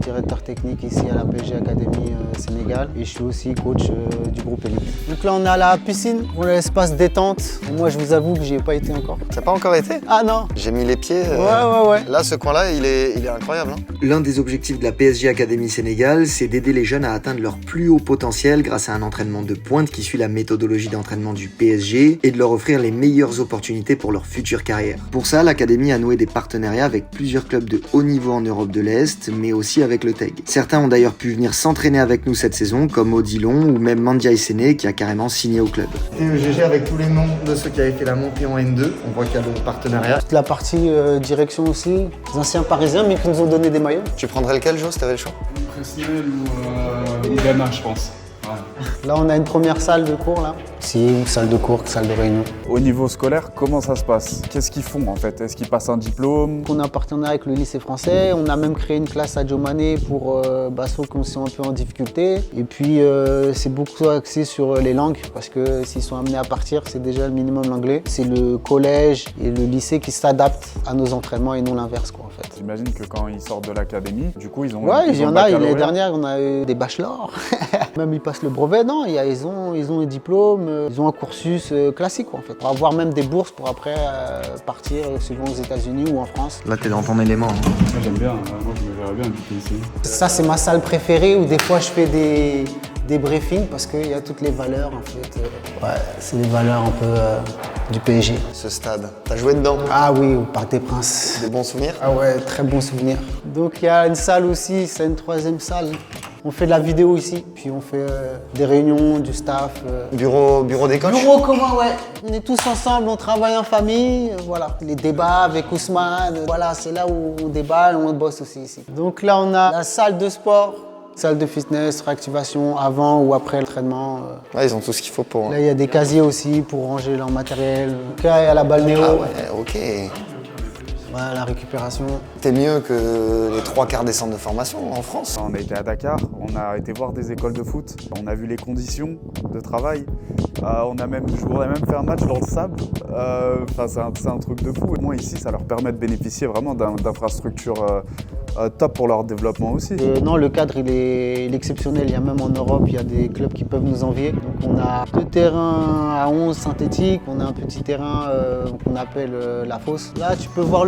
directeur technique ici à la PSG Academy Sénégal. Et je suis aussi coach du groupe Elite. Donc là, on est à la piscine, on a l'espace détente. Et moi, je vous avoue que j'y ai pas été encore. T'as pas encore été? Ah non. J'ai mis les pieds. Ouais. Là, ce coin-là, il est incroyable. Hein. L'un des objectifs de la PSG Academy Sénégal, c'est d'aider les jeunes à atteindre leur plus haut potentiel grâce à un entraînement de pointe qui suit la méthodologie d'entraînement du PSG et de leur offrir les meilleures opportunités pour leur future carrière. Pour ça, l'Académie a noué des partenariats avec plusieurs clubs de haut niveau en Europe de l'Est, mais aussi avec le TEG. Certains ont d'ailleurs pu venir s'entraîner avec nous cette saison, comme Odilon ou même Mandia Essene qui a carrément signé au club. Et le GG avec tous les noms de ceux qui avaient fait la montée en N2, on voit qu'il y a le partenariat. Toute la partie direction aussi, les anciens parisiens mais qui nous ont donné des maillots. Tu prendrais lequel, Jo, si t'avais le choix? Presnel ou Ghana, je pense. Là, on a une première salle de cours, là. Si, salle de cours, salle de réunion. Au niveau scolaire, comment ça se passe? Qu'est-ce qu'ils font en fait? Est-ce qu'ils passent un diplôme? On a un partenariat avec le lycée français. On a même créé une classe à Djomane pour ceux qui sont un peu en difficulté. Et puis, c'est beaucoup axé sur les langues parce que s'ils sont amenés à partir, c'est déjà le minimum l'anglais. C'est le collège et le lycée qui s'adaptent à nos entraînements et non l'inverse, quoi, en fait. J'imagine que quand ils sortent de l'académie, du coup, ils ont. Ouais, il y en a. L'année dernière, on a eu des bachelors. Même ils passent le brevet. Non, ils ont un diplôme, ils ont un cursus classique en fait. Pour avoir même des bourses pour après partir souvent aux États-Unis ou en France. Là, t'es dans ton élément. Hein. Moi, j'aime bien. Moi, je me verrais bien habiter ici. Ça, c'est ma salle préférée où des fois je fais des briefings parce qu'il y a toutes les valeurs en fait. Ouais, c'est les valeurs un peu du PSG. Ce stade, t'as joué dedans? Ah oui, au Parc des Princes. Des bons souvenirs? Ah ouais, très bons souvenirs. Donc il y a une salle aussi, c'est une 3e salle. On fait de la vidéo ici, puis on fait des réunions, du staff. Bureau des coachs? Bureau commun, ouais. On est tous ensemble, on travaille en famille, voilà. Les débats avec Ousmane, voilà, c'est là où on débat et on bosse aussi ici. Donc là, on a la salle de sport, salle de fitness, réactivation avant ou après l'entraînement. Ouais, ils ont tout ce qu'il faut pour... Là, il y a des casiers aussi pour ranger leur matériel. Donc là, il y a la balnéo. Ah ouais, ok. Voilà, la récupération. T'es mieux que les 3/4 des centres de formation en France. On a été à Dakar, on a été voir des écoles de foot, on a vu les conditions de travail, on a même fait un match dans le sable. C'est un truc de fou. Et moi ici, ça leur permet de bénéficier vraiment d'infrastructures top pour leur développement aussi. Non, le cadre il est exceptionnel. Il y a même en Europe, il y a des clubs qui peuvent nous envier. Donc on a 2 terrains à 11 synthétiques, on a un petit terrain qu'on appelle la fosse. Là, tu peux voir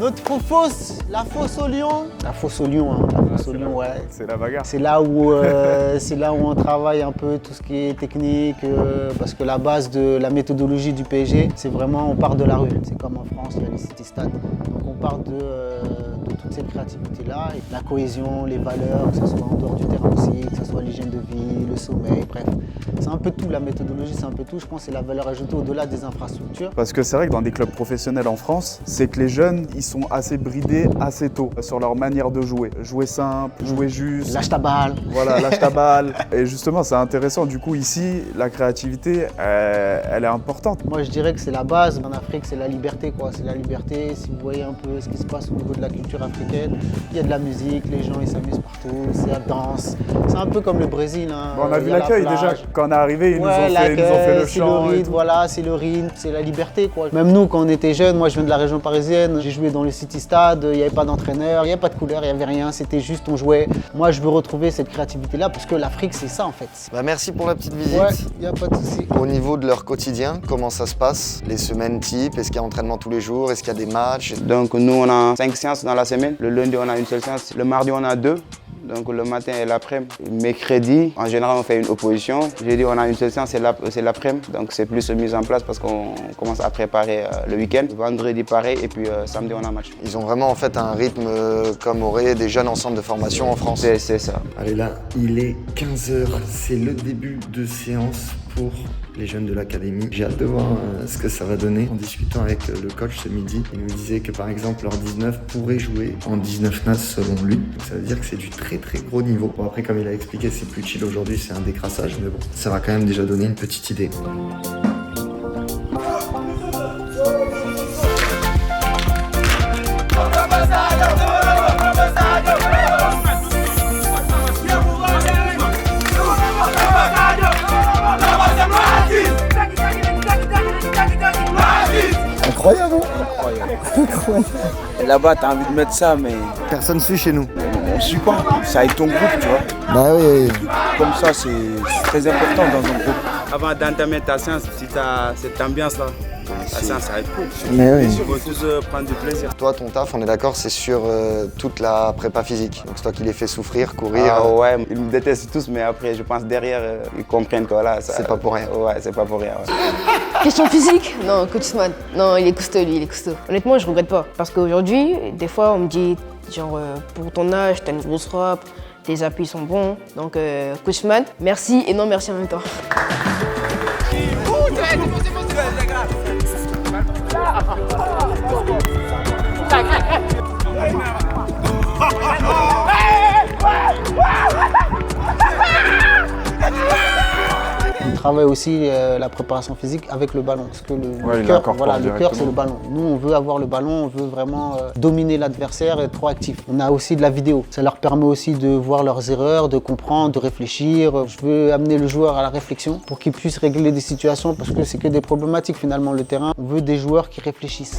notre fosse, la fosse au lion. La fosse au lion, hein. La fosse au lion, ouais. C'est la bagarre. C'est là où on travaille un peu tout ce qui est technique, parce que la base de la méthodologie du PSG, c'est vraiment on part de la rue. C'est comme en France, il y a les city stades. Donc on part de tout toute cette créativité-là, et la cohésion, les valeurs, que ce soit en dehors du terrain aussi, que ce soit l'hygiène de vie, le sommeil, bref. C'est un peu tout, la méthodologie, c'est un peu tout. Je pense que c'est la valeur ajoutée au-delà des infrastructures. Parce que c'est vrai que dans des clubs professionnels en France, c'est que les jeunes, ils sont assez bridés assez tôt sur leur manière de jouer. Jouer simple, jouer juste. Lâche ta balle. Voilà, lâche ta balle. Et justement, c'est intéressant. Du coup, ici, la créativité, elle est importante. Moi, je dirais que c'est la base. En Afrique, c'est la liberté, quoi. C'est la liberté. Si vous voyez un peu ce qui se passe au niveau de la culture africaine, il y a de la musique, les gens, ils s'amusent partout, c'est la danse. C'est un peu comme le Brésil. Hein. Bon, on a vu l'accueil déjà. Quand on est arrivé, ils nous ont fait le chant. C'est le rythme, voilà, c'est le rythme, c'est la liberté, quoi. Même nous, quand on était jeunes, moi, je viens de la région parisienne, j'ai joué dans le City Stade, il n'y avait pas d'entraîneur, il n'y avait pas de couleur, il n'y avait rien, c'était juste on jouait. Moi, je veux retrouver cette créativité-là parce que l'Afrique, c'est ça, en fait. Bah, merci pour la petite visite. Ouais, il n'y a pas de souci. Au niveau de leur quotidien, comment ça se passe? Les semaines type, est-ce qu'il y a entraînement tous les jours? Est-ce qu'il y a des matchs? Donc nous, on a 5 séances dans la semaine. Le lundi, on a une seule séance. Le mardi, on a 2. Donc le matin et l'après-midi. Mercredi, en général, on fait une opposition. Jeudi, on a une seule séance, c'est l'après-midi. Donc c'est plus mise en place parce qu'on commence à préparer le week-end. Vendredi, pareil, et puis samedi, on a un match. Ils ont vraiment en fait un rythme comme auraient des jeunes ensemble de formation en France. C'est ça. Allez là, il est 15h, c'est le début de séance pour les jeunes de l'académie. J'ai hâte de voir ce que ça va donner. En discutant avec le coach ce midi, il nous disait que par exemple leur 19 pourrait jouer en 19 NAS selon lui. Donc ça veut dire que c'est du très gros niveau. Bon après comme il a expliqué c'est plus chill aujourd'hui, c'est un décrassage, mais bon, ça va quand même déjà donner une petite idée. Incroyable, Incroyable. Là-bas, t'as envie de mettre ça, mais... Personne suit chez nous. On suit pas. Ça aide ton groupe, tu vois. Bah oui. Comme ça, c'est très important dans un groupe. Avant d'entamer ta séance, si t'as cette ambiance-là, la séance, ça va être cool. Mais oui. Il faut tous prendre du plaisir. Toi, ton taf, on est d'accord, c'est sur toute la prépa physique. Donc c'est toi qui les fais souffrir, courir. Ah ouais, ils me détestent tous, mais après, je pense derrière, ils comprennent que voilà, ça... C'est pas pour rien. Ouais, c'est pas pour rien. Ouais. Question physique? Non, coach Sman. Non, il est costaud, lui, il est costaud. Honnêtement, je regrette pas. Parce qu'aujourd'hui, des fois, on me dit, genre, pour ton âge, t'as une grosse frappe, tes appuis sont bons. Donc, coach Sman, merci et non merci en même temps. On travaille aussi la préparation physique avec le ballon. Parce que le cœur, c'est le ballon. Nous, on veut avoir le ballon, on veut vraiment dominer l'adversaire et être proactif. On a aussi de la vidéo. Ça leur permet aussi de voir leurs erreurs, de comprendre, de réfléchir. Je veux amener le joueur à la réflexion pour qu'il puisse régler des situations parce que c'est que des problématiques finalement, le terrain. On veut des joueurs qui réfléchissent.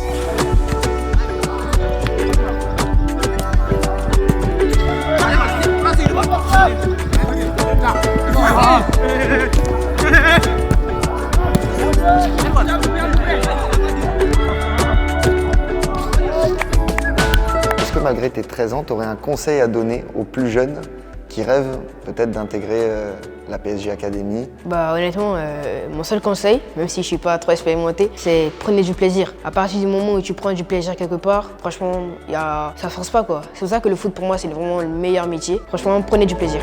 Est-ce que malgré tes 13 ans, tu aurais un conseil à donner aux plus jeunes qui rêvent peut-être d'intégrer la PSG Academy? Bah honnêtement, mon seul conseil, même si je suis pas trop expérimenté, c'est prenez du plaisir. À partir du moment où tu prends du plaisir quelque part, franchement, ça force pas quoi. C'est pour ça que le foot pour moi c'est vraiment le meilleur métier. Franchement, prenez du plaisir.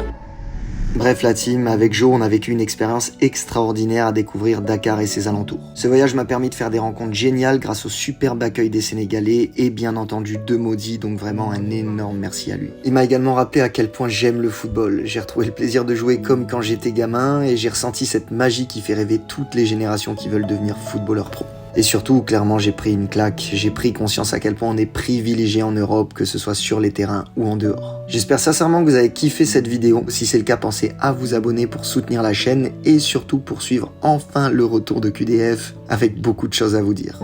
Bref la team, avec Joe on a vécu une expérience extraordinaire à découvrir Dakar et ses alentours. Ce voyage m'a permis de faire des rencontres géniales grâce au superbe accueil des Sénégalais et bien entendu de Maudit, donc vraiment un énorme merci à lui. Il m'a également rappelé à quel point j'aime le football. J'ai retrouvé le plaisir de jouer comme quand j'étais gamin et j'ai ressenti cette magie qui fait rêver toutes les générations qui veulent devenir footballeurs pro. Et surtout, clairement, j'ai pris une claque. J'ai pris conscience à quel point on est privilégié en Europe, que ce soit sur les terrains ou en dehors. J'espère sincèrement que vous avez kiffé cette vidéo. Si c'est le cas, pensez à vous abonner pour soutenir la chaîne et surtout pour suivre enfin le retour de QDF avec beaucoup de choses à vous dire.